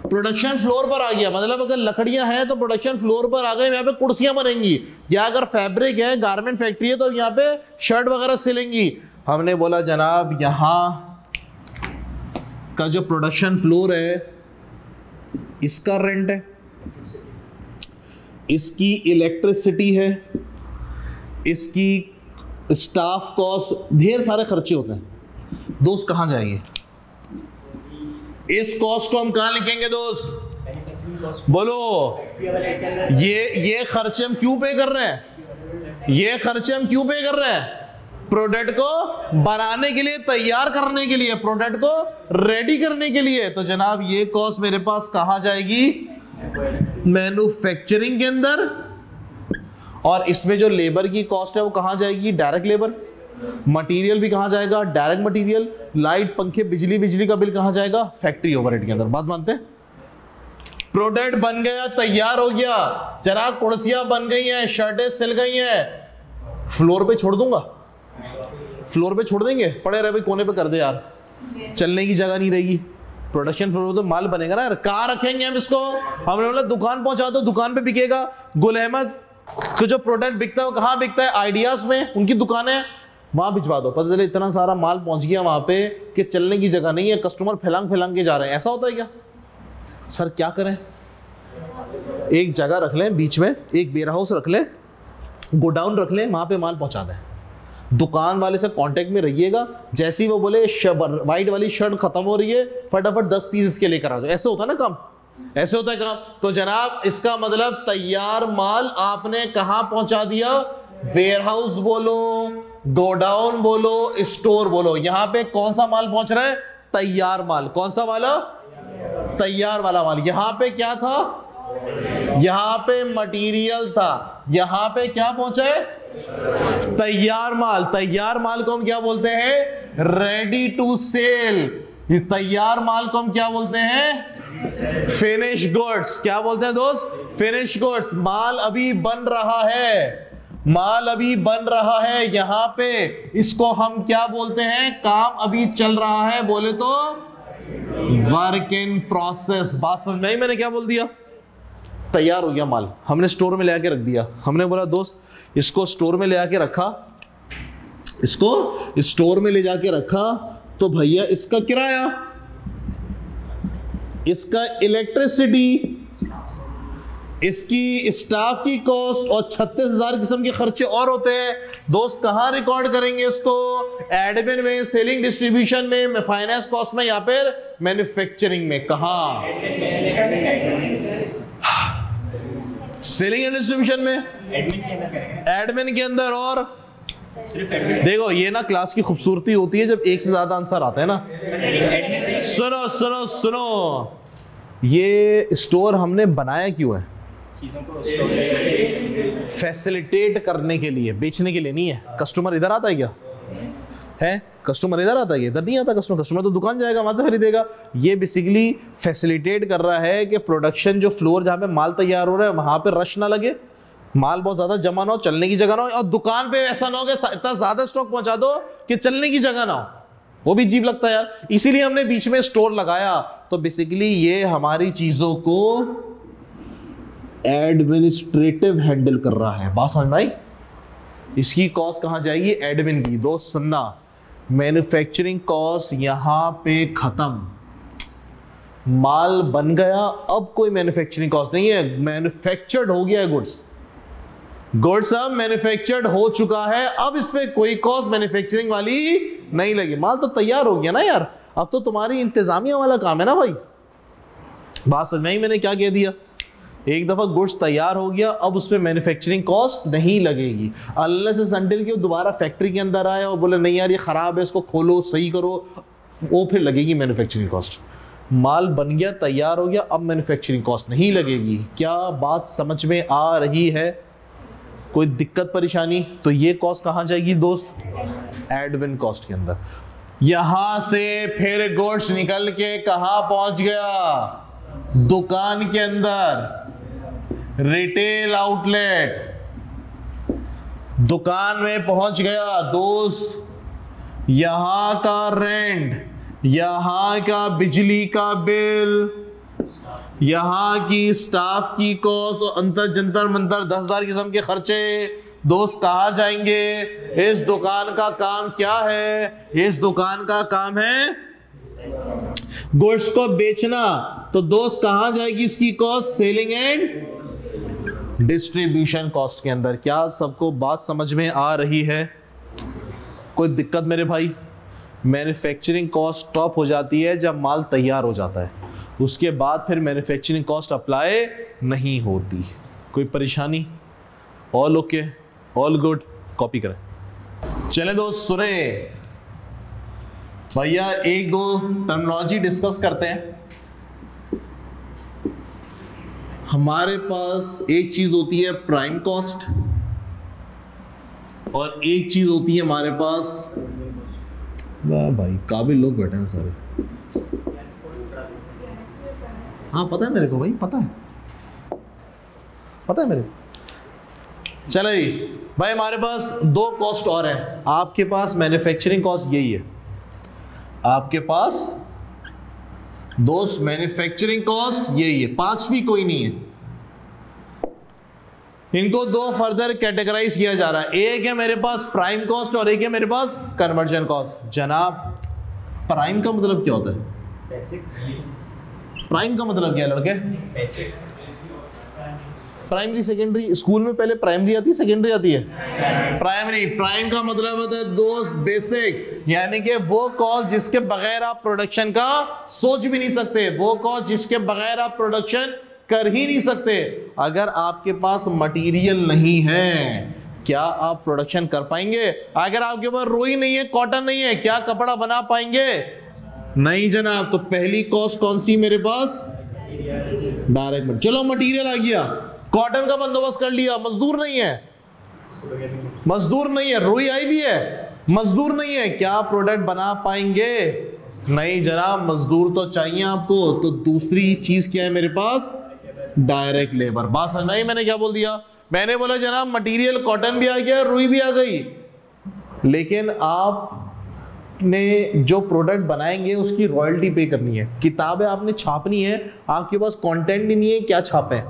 प्रोडक्शन फ्लोर पर आ गया, मतलब अगर लकड़ियां हैं तो प्रोडक्शन फ्लोर पर आ गए, यहाँ पे कुर्सियां बनेंगी, या अगर फैब्रिक है, गारमेंट फैक्ट्री है, तो यहाँ पे शर्ट वगैरह सिलेंगी। हमने बोला जनाब यहां का जो प्रोडक्शन फ्लोर है इसका रेंट है, इसकी इलेक्ट्रिसिटी है, इसकी स्टाफ कॉस्ट, ढेर सारे खर्चे होते हैं दोस्त। कहां जाएंगे इस कॉस्ट को हम कहां लिखेंगे दोस्त? बोलो, ये खर्चे हम क्यों पे कर रहे हैं? ये खर्चे हम क्यों पे कर रहे हैं? प्रोडक्ट को बनाने के लिए, तैयार करने के लिए, प्रोडक्ट को रेडी करने के लिए। तो जनाब ये कॉस्ट मेरे पास कहां जाएगी? मैन्युफैक्चरिंग के अंदर। और इसमें जो लेबर की कॉस्ट है वो कहां जाएगी? Direct labour. मटेरियल भी कहां जाएगा? Direct material. लाइट, पंखे, बिजली का बिल कहां जाएगा? फैक्ट्री ओवरहेड के अंदर। बात मानते हैं? प्रोडक्ट बन गया, तैयार हो गया, जरा कुर्सियां बन गई हैं, शर्टें सिल गई हैं, फ्लोर पे छोड़ दूंगा? फ्लोर पे छोड़ देंगे? पड़े रहे भाई कोने पे कर दे यार, चलने की जगह नहीं रहेगी। प्रोडक्शन फ्लोर तो माल बनेगा ना यार। कहां रखेंगे हम इसको? हमने बोला दुकान पहुंचा दो, दुकान पे बिकेगा। गुल अहमद को जो प्रोडक्ट बिकता है वो कहां बिकता है? आइडियाज में, उनकी दुकान है, वहां भिजवा दो। पता चले इतना सारा माल पहुंच गया वहां पे कि चलने की जगह नहीं है, कस्टमर फैलांग के जा रहे हैं। ऐसा होता है क्या? सर क्या करें? एक जगह रख लें बीच में, एक वेयर हाउस रख लें, गोडाउन रख लें, वहां पे माल पहुंचा दें। दुकान वाले से कांटेक्ट में रहिएगा, जैसे ही वो बोले व्हाइट वाली शर्ट खत्म हो रही है, फटाफट 10 पीस इसके लेकर आ जाओ। ऐसे होता है ना काम, ऐसे होता है काम। तो जनाब इसका मतलब तैयार माल आपने कहां पहुंचा दिया? वेयर हाउस बोलो, गोडाउन बोलो, स्टोर बोलो। यहां पे कौन सा माल पहुंच रहा है? तैयार माल। कौन सा वाला? तैयार वाला माल। यहां पे क्या था? यहां पे मटेरियल था, यहां पे क्या पहुंचा है? तैयार माल। तैयार माल को हम क्या बोलते हैं? Ready to sell. तैयार माल को हम क्या बोलते हैं? Finish goods. क्या बोलते हैं दोस्त? Finish goods. माल अभी बन रहा है, माल अभी बन रहा है यहां पे, इसको हम क्या बोलते हैं? काम अभी चल रहा है, बोले तो वर्क इन प्रोसेस। बात समझ में आई मैंने क्या बोल दिया? तैयार हो गया माल, हमने स्टोर में ले आके रख दिया। हमने बोला दोस्त इसको स्टोर में ले आके रखा, इसको स्टोर में ले जाके रखा, तो भैया इसका किराया, इसका इलेक्ट्रिसिटी, इसकी स्टाफ की कॉस्ट और 36,000 किस्म के खर्चे और होते हैं। दोस्त कहां रिकॉर्ड करेंगे इसको? एडमिन में, सेलिंग डिस्ट्रीब्यूशन में, फाइनेंस कॉस्ट में, या फिर मैन्युफैक्चरिंग में? कहां? सेलिंग एंड डिस्ट्रीब्यूशन में, एडमिन के अंदर। और देखो ये ना क्लास की खूबसूरती होती है जब एक से ज्यादा आंसर आता है ना। सुनो सुनो सुनो, ये स्टोर हमने बनाया क्यों है? फैसिलिटेट करने के लिए, बेचने के लिए नहीं है। कस्टमर इधर आता है क्या? है कस्टमर इधर आता है? इधर नहीं आता कस्टमर। कस्टमर तो दुकान जाएगा, वहां से खरीदेगा। ये बेसिकली फैसिलिटेट कर रहा है कि प्रोडक्शन जो फ्लोर जहां पे माल तैयार हो रहा है वहां पे रश ना लगे, माल बहुत ज्यादा जमा ना हो, चलने की जगह ना हो, और दुकान पे ऐसा ना हो कि इतना ज्यादा स्टॉक पहुंचा दो कि चलने की जगह ना हो। वो भी अजीब लगता है यार, इसीलिए हमने बीच में स्टोर लगाया। तो बेसिकली ये हमारी चीजों को एडमिनिस्ट्रेटिव हैंडल कर रहा है। बात समझ में आई? इसकी कॉस्ट कहां जाएगी? एडमिन की। दोस्त सुनना, मैन्युफैक्चरिंग कॉस्ट यहां पे खत्म। माल बन गया, अब कोई मैन्युफैक्चरिंग कॉस्ट नहीं है, मैन्युफैक्चर्ड हो गया है गुड्स। गुड्स अब मैन्युफैक्चर्ड हो चुका है, अब इस पे कोई कॉस्ट मैन्युफैक्चरिंग वाली नहीं लगी। माल तो तैयार हो गया ना यार, अब तो तुम्हारी इंतजामिया वाला काम है ना भाई। बात समझ में आई मैंने क्या कह दिया? एक दफा गुड्स तैयार हो गया, अब उस पर मैन्युफैक्चरिंग कॉस्ट नहीं लगेगी। अनलेस अनटिल कि वो दोबारा फैक्ट्री के अंदर आए और बोले नहीं यार ये खराब है, इसको खोलो सही करो, वो फिर लगेगी मैन्युफैक्चरिंग कॉस्ट। माल बन गया, तैयार हो गया, अब मैन्युफैक्चरिंग कॉस्ट नहीं लगेगी। क्या बात समझ में आ रही है? कोई दिक्कत परेशानी? तो ये कॉस्ट कहां जाएगी दोस्त? एडमिन कॉस्ट के अंदर। यहां से फिर गुड्स निकल के कहां पहुंच गया? दुकान के अंदर, रिटेल आउटलेट। दुकान में पहुंच गया दोस्त, यहां का रेंट, यहां का बिजली का बिल, यहां की स्टाफ की कॉस्ट और अंतर जंतर मंतर 10,000 किस्म के खर्चे, दोस्त कहाँ जाएंगे? इस दुकान का काम क्या है? इस दुकान का काम है गुड्स को बेचना, तो दोस्त कहां जाएगी इसकी cost? Selling and distribution cost के अंदर। क्या सबको बात समझ में आ रही है? कोई दिक्कत मेरे भाई? मैन्युफैक्चरिंग कॉस्ट स्टॉप हो जाती है जब माल तैयार हो जाता है, उसके बाद फिर मैन्युफैक्चरिंग कॉस्ट अप्लाई नहीं होती। कोई परेशानी? All okay, all good? Copy करें। चले दोस्त सुने भैया, एक दो टर्मिनोलॉजी डिस्कस करते हैं। हमारे पास एक चीज होती है प्राइम कॉस्ट और एक चीज होती है हमारे पास, वाह भाई काबिल लोग बैठे हैं सारे। हाँ पता है मेरे को भाई, पता है मेरे को। चलो भाई, हमारे पास दो कॉस्ट और है। आपके पास मैन्युफैक्चरिंग कॉस्ट यही है, आपके पास दोस्त मैन्युफैक्चरिंग कॉस्ट यही है, पांचवी कोई नहीं है। इनको दो फर्दर कैटेगराइज किया जा रहा है। एक है मेरे पास प्राइम कॉस्ट और एक है मेरे पास कन्वर्जन कॉस्ट। जनाब प्राइम का मतलब क्या होता है? बेसिक्स। प्राइम का मतलब क्या है लड़के? बेसिक। प्राइमरी सेकेंडरी, स्कूल में पहले प्राइमरी आती है सेकेंडरी आती है? प्राइमरी। प्राइम का मतलब होता है दोस्त बेसिक, यानी कि वो कॉस्ट जिसके बगैर आप प्रोडक्शन का सोच भी नहीं सकते, वो कॉस्ट जिसके बगैर आप प्रोडक्शन कर ही नहीं सकते। अगर आपके पास मटेरियल नहीं है, क्या आप प्रोडक्शन कर पाएंगे? अगर आपके पास रुई नहीं है, कॉटन नहीं है, क्या कपड़ा बना पाएंगे? नहीं जनाब। तो पहली कॉस्ट कौन सी मेरे पास? डायरेक्ट। चलो मटेरियल आ गया, कॉटन का बंदोबस्त कर लिया, मजदूर नहीं है, मजदूर नहीं है, रुई आई भी है, मजदूर नहीं है, क्या प्रोडक्ट बना पाएंगे? नहीं जनाब, मजदूर तो चाहिए आपको। तो दूसरी चीज क्या है मेरे पास? Direct labour. बात समझ में? मैंने क्या बोल दिया? मैंने बोला जनाब मटेरियल कॉटन भी आ गया, रुई भी आ गई, लेकिन आपने जो प्रोडक्ट बनाएंगे उसकी रॉयल्टी पे करनी है। किताबें आपने छापनी है, आपके पास कंटेंट ही नहीं है, क्या छापें?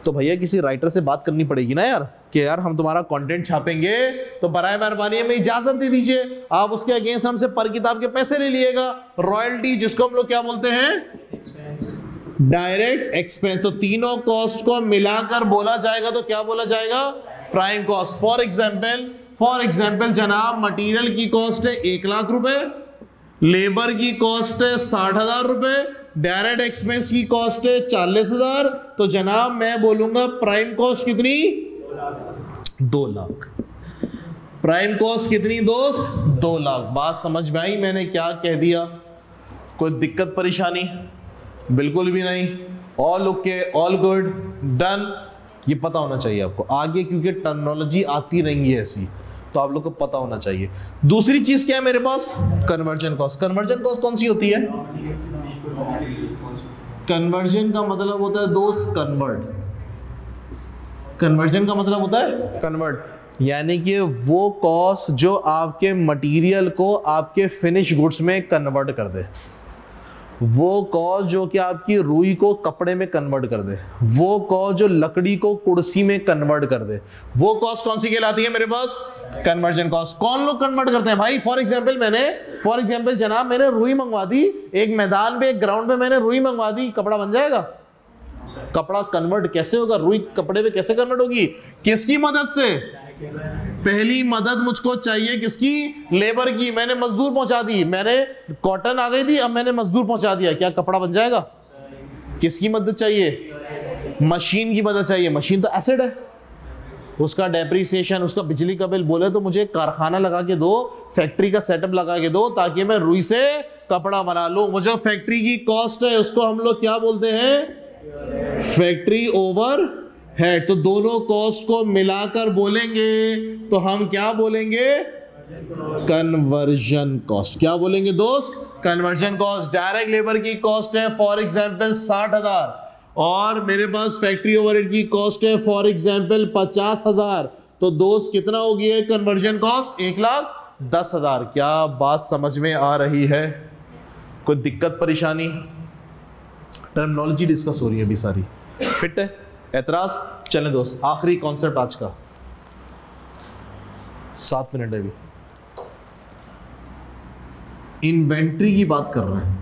तो भैया किसी राइटर से बात करनी पड़ेगी ना यार, कि यार हम तुम्हारा कंटेंट छापेंगे तो बराए मेहरबानी हमें इजाजत दे दीजिए, आप उसके अगेंस्ट हमसे पर किताब के पैसे ले लिएगा। रॉयल्टी जिसको हम लोग क्या बोलते हैं? Direct expense. तो तीनों कॉस्ट को मिलाकर बोला जाएगा तो क्या बोला जाएगा? Prime cost. फॉर एग्जाम्पल जनाब मटीरियल की कॉस्ट है 1,00,000 रुपए, लेबर की कॉस्ट है 60,000 रुपए, डायरेक्ट एक्सपेंस की कॉस्ट है 40,000। तो जनाब मैं बोलूंगा प्राइम कॉस्ट कितनी? 2 लाख। प्राइम कॉस्ट कितनी दोस्त? 2 लाख। बात समझ में आई मैंने क्या कह दिया? कोई दिक्कत परेशानी? बिल्कुल भी नहीं। All okay, all good, done. ये पता होना चाहिए आपको आगे, क्योंकि टर्मिनोलॉजी आती रहेंगी ऐसी, तो आप लोग को पता होना चाहिए। दूसरी चीज क्या है मेरे पास? Conversion cost. कन्वर्जन कॉस्ट कौन सी होती है? कन्वर्जन का मतलब होता है दोस्त कन्वर्ट। कन्वर्जन का मतलब होता है कन्वर्ट, यानी कि वो कॉस्ट जो आपके मटेरियल को आपके फिनिश गुड्स में कन्वर्ट कर दे, वो कॉस्ट जो कि आपकी रुई को कपड़े में कन्वर्ट कर दे, वो कॉस्ट जो लकड़ी को कुर्सी में कन्वर्ट कर दे, वो कॉस्ट कौन सी कहलाती है मेरे पास? Conversion cost. कौन लोग कन्वर्ट करते हैं भाई? फॉर एग्जांपल जनाब मैंने रुई मंगवा दी, एक मैदान पे, एक ग्राउंड पे मैंने रुई मंगवा दी, कपड़ा बन जाएगा? कपड़ा कन्वर्ट कैसे होगा? रुई कपड़े पे कैसे कन्वर्ट होगी? किसकी मदद से? पहली मदद मुझको चाहिए किसकी? लेबर की। मैंने मजदूर पहुंचा दी, मैंने कॉटन आ गई थी, अब मैंने मजदूर पहुंचा दिया, क्या कपड़ा बन जाएगा? किसकी मदद चाहिए? मशीन की मदद चाहिए। मशीन तो एसिड है, उसका डेप्रिसिएशन, उसका बिजली का बिल। बोले तो मुझे कारखाना लगा के दो, फैक्ट्री का सेटअप लगा के दो, ताकि मैं रुई से कपड़ा बना लूं। वो जो फैक्ट्री की कॉस्ट है उसको हम लोग क्या बोलते हैं? Factory over head. तो दोनों कॉस्ट को मिलाकर बोलेंगे तो हम क्या बोलेंगे? Conversion cost. क्या बोलेंगे दोस्त? Conversion cost. डायरेक्ट लेबर की कॉस्ट है फॉर एग्जांपल 60,000 और मेरे पास फैक्ट्री ओवरहेड की कॉस्ट है फॉर एग्जांपल 50,000। तो दोस्त कितना हो गया कन्वर्जन कॉस्ट? 1,10,000। क्या बात समझ में आ रही है? कोई दिक्कत परेशानी? टर्मिनोलॉजी डिस्कस हो रही है अभी सारी, फिट है? एतराज? चलें दोस्त, आखिरी कॉन्सेप्ट आज का, 7 मिनट है अभी। इन्वेंट्री की बात कर रहे हैं।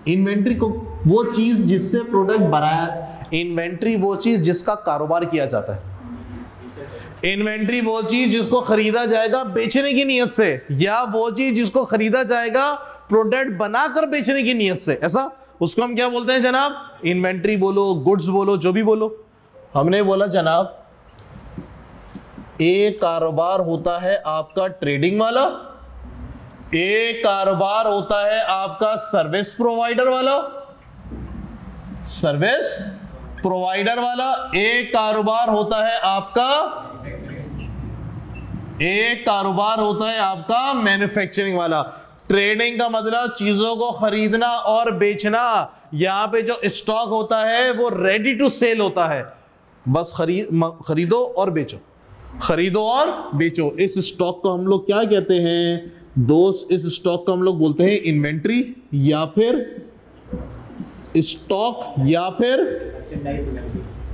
इन्वेंट्री को वो चीज जिससे प्रोडक्ट बनाया, इन्वेंट्री वो चीज जिसका कारोबार किया जाता है। इन्वेंट्री वो चीज जिसको खरीदा जाएगा बेचने की नियत से, या वो चीज जिसको खरीदा जाएगा प्रोडक्ट बनाकर बेचने की नियत से, ऐसा उसको हम क्या बोलते हैं जनाब? इन्वेंट्री बोलो, गुड्स बोलो, जो भी बोलो। हमने बोला जनाब एक कारोबार होता है आपका ट्रेडिंग वाला, एक कारोबार होता है आपका सर्विस प्रोवाइडर वाला, सर्विस प्रोवाइडर वाला, एक कारोबार होता है आपका, एक कारोबार होता है आपका मैन्युफैक्चरिंग वाला। ट्रेडिंग का मतलब चीजों को खरीदना और बेचना। यहां पे जो स्टॉक होता है वो रेडी टू सेल होता है, बस खरीदो और बेचो, खरीदो और बेचो। इस स्टॉक को हम लोग क्या कहते हैं दोस्त? इस स्टॉक को हम लोग बोलते हैं इन्वेंट्री, या फिर स्टॉक, या फिर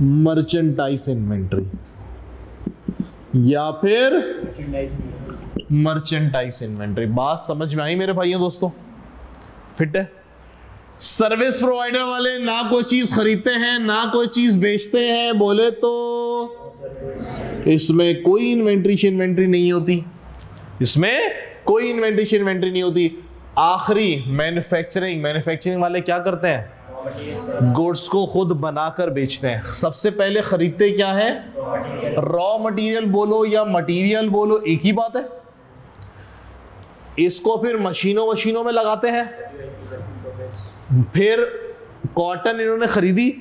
मर्चेंडाइज इन्वेंट्री, या फिर मर्चेंडाइज इन्वेंट्री। बात समझ में आई मेरे भाइयों दोस्तों? फिट है? सर्विस प्रोवाइडर वाले ना कोई चीज खरीदते हैं ना कोई चीज बेचते हैं, बोले तो इसमें कोई इन्वेंट्री नहीं होती, इसमें कोई इन्वेंट्री नहीं होती। आखिरी मैन्युफैक्चरिंग वाले क्या करते हैं? गुड्स को खुद बनाकर बेचते हैं। सबसे पहले खरीदते क्या है? रॉ मटेरियल बोलो या मटेरियल बोलो, एक ही बात है। इसको फिर मशीनों में लगाते हैं। फिर कॉटन इन्होंने खरीदी,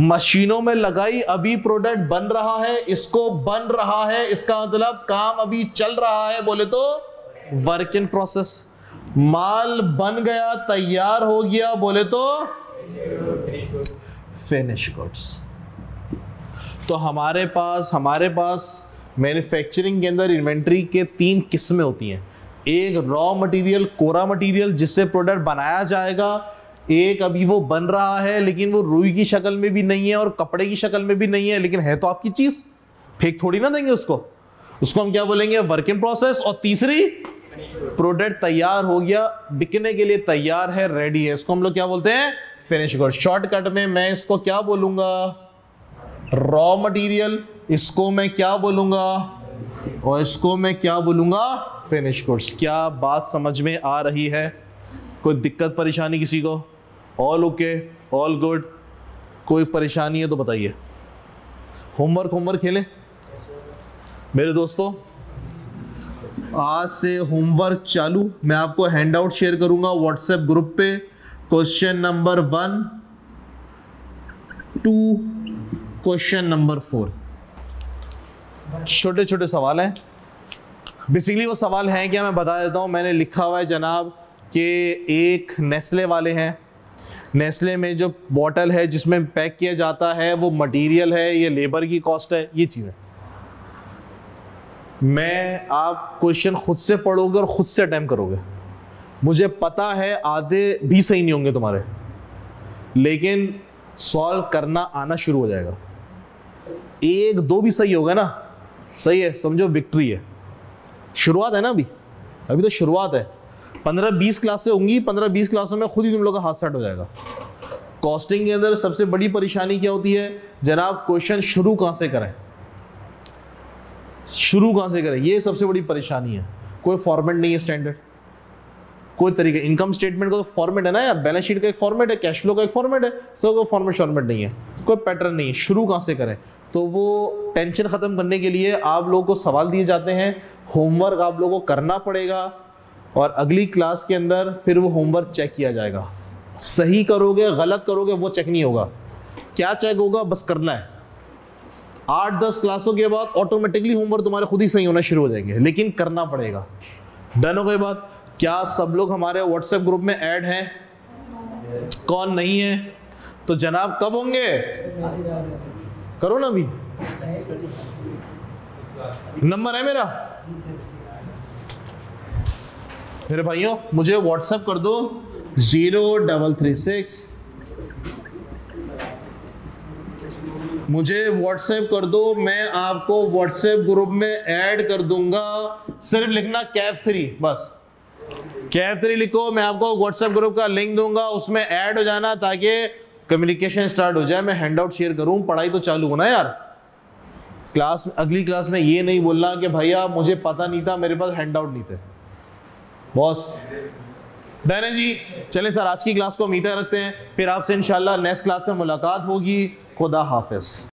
मशीनों में लगाई, अभी प्रोडक्ट बन रहा है, इसको बन रहा है, इसका मतलब काम अभी चल रहा है, बोले तो वर्क इन प्रोसेस। माल बन गया, तैयार हो गया, बोले तो फिनिश गुड्स। तो हमारे पास मैन्युफैक्चरिंग के अंदर इन्वेंट्री के 3 किस्में होती हैं। एक रॉ मटेरियल, कोरा मटेरियल जिससे प्रोडक्ट बनाया जाएगा, एक अभी वो बन रहा है लेकिन वो रुई की शक्ल में भी नहीं है और कपड़े की शक्ल में भी नहीं है, लेकिन है तो आपकी चीज, फेंक थोड़ी ना देंगे उसको हम क्या बोलेंगे? Work in process. और तीसरी, प्रोडक्ट तैयार हो गया, बिकने के लिए तैयार है, रेडी है, इसको हम लोग क्या बोलते हैं? Finish goods. शॉर्टकट में मैं इसको क्या बोलूंगा? Raw material. इसको मैं क्या बोलूंगा? और इसको मैं क्या बोलूंगा? Finish goods. क्या बात समझ में आ रही है? कोई दिक्कत परेशानी किसी को? All okay, all good? कोई परेशानी है तो बताइए। होमवर्क खेलें मेरे दोस्तों। आज से होमवर्क चालू। मैं आपको हैंडआउट शेयर करूंगा व्हाट्सएप ग्रुप पे। क्वेश्चन नंबर 1, 2, क्वेश्चन नंबर 4, छोटे छोटे सवाल हैं। बेसिकली वो सवाल हैं क्या, मैं बता देता हूं। मैंने लिखा हुआ है जनाब कि एक नेस्ले वाले हैं, नेस्ले में जो बॉटल है जिसमें पैक किया जाता है वो मटेरियल है, ये लेबर की कॉस्ट है, ये चीज़ है। मैं आप क्वेश्चन खुद से पढ़ोगे और खुद से अटेम्प्ट करोगे। मुझे पता है आधे भी सही नहीं होंगे तुम्हारे, लेकिन सॉल्व करना आना शुरू हो जाएगा। 1-2 भी सही होगा ना, सही है, समझो विक्ट्री है। शुरुआत है ना, अभी तो शुरुआत है। 15-20 क्लासें होंगी, 15-20 क्लासों में खुद ही तुम लोग का हाथ सेट हो जाएगा। कॉस्टिंग के अंदर सबसे बड़ी परेशानी क्या होती है जनाब? क्वेश्चन शुरू कहां से करें, ये सबसे बड़ी परेशानी है। कोई फॉर्मेट नहीं है स्टैंडर्ड, कोई तरीका। इनकम स्टेटमेंट का तो फॉर्मेट है ना यार, बैलेंस शीट का एक फॉर्मेट है, कैश फ्लो का एक फॉर्मेट है, सब को फॉर्मेट नहीं है, कोई पैटर्न नहीं है। शुरू कहां से करें? तो वो टेंशन खत्म करने के लिए आप लोगों को सवाल दिए जाते हैं, होमवर्क आप लोगों को करना पड़ेगा और अगली क्लास के अंदर फिर वो होमवर्क चेक किया जाएगा। सही करोगे गलत करोगे वो चेक नहीं होगा। क्या चेक होगा? बस करना है। 8-10 क्लासों के बाद ऑटोमेटिकली होमवर्क तुम्हारे खुद ही सही होना शुरू हो जाएंगे, लेकिन करना पड़ेगा। डन हो गई बात? क्या सब लोग हमारे व्हाट्सएप ग्रुप में ऐड हैं? कौन नहीं है? तो जनाब कब होंगे? करो ना अभी। नंबर है मेरा? मेरे भाइयों मुझे व्हाट्सएप कर दो 0336, मुझे व्हाट्सएप कर दो, मैं आपको व्हाट्सएप ग्रुप में ऐड कर दूंगा। सिर्फ लिखना कैफ3, बस कैफ3 लिखो, मैं आपको व्हाट्सएप ग्रुप का लिंक दूंगा, उसमें ऐड हो जाना ताकि कम्युनिकेशन स्टार्ट हो जाए। मैं हैंडआउट शेयर करूं, पढ़ाई तो चालू होना यार। क्लास अगली क्लास में ये नहीं बोलना कि भैया मुझे पता नहीं था, मेरे पास हैंडआउट नहीं थे। बॉस डन है जी। चले सर आज की क्लास को उम्मीद रखते हैं, फिर आपसे इंशाल्लाह नेक्स्ट क्लास में मुलाकात होगी। खुदा हाफिज।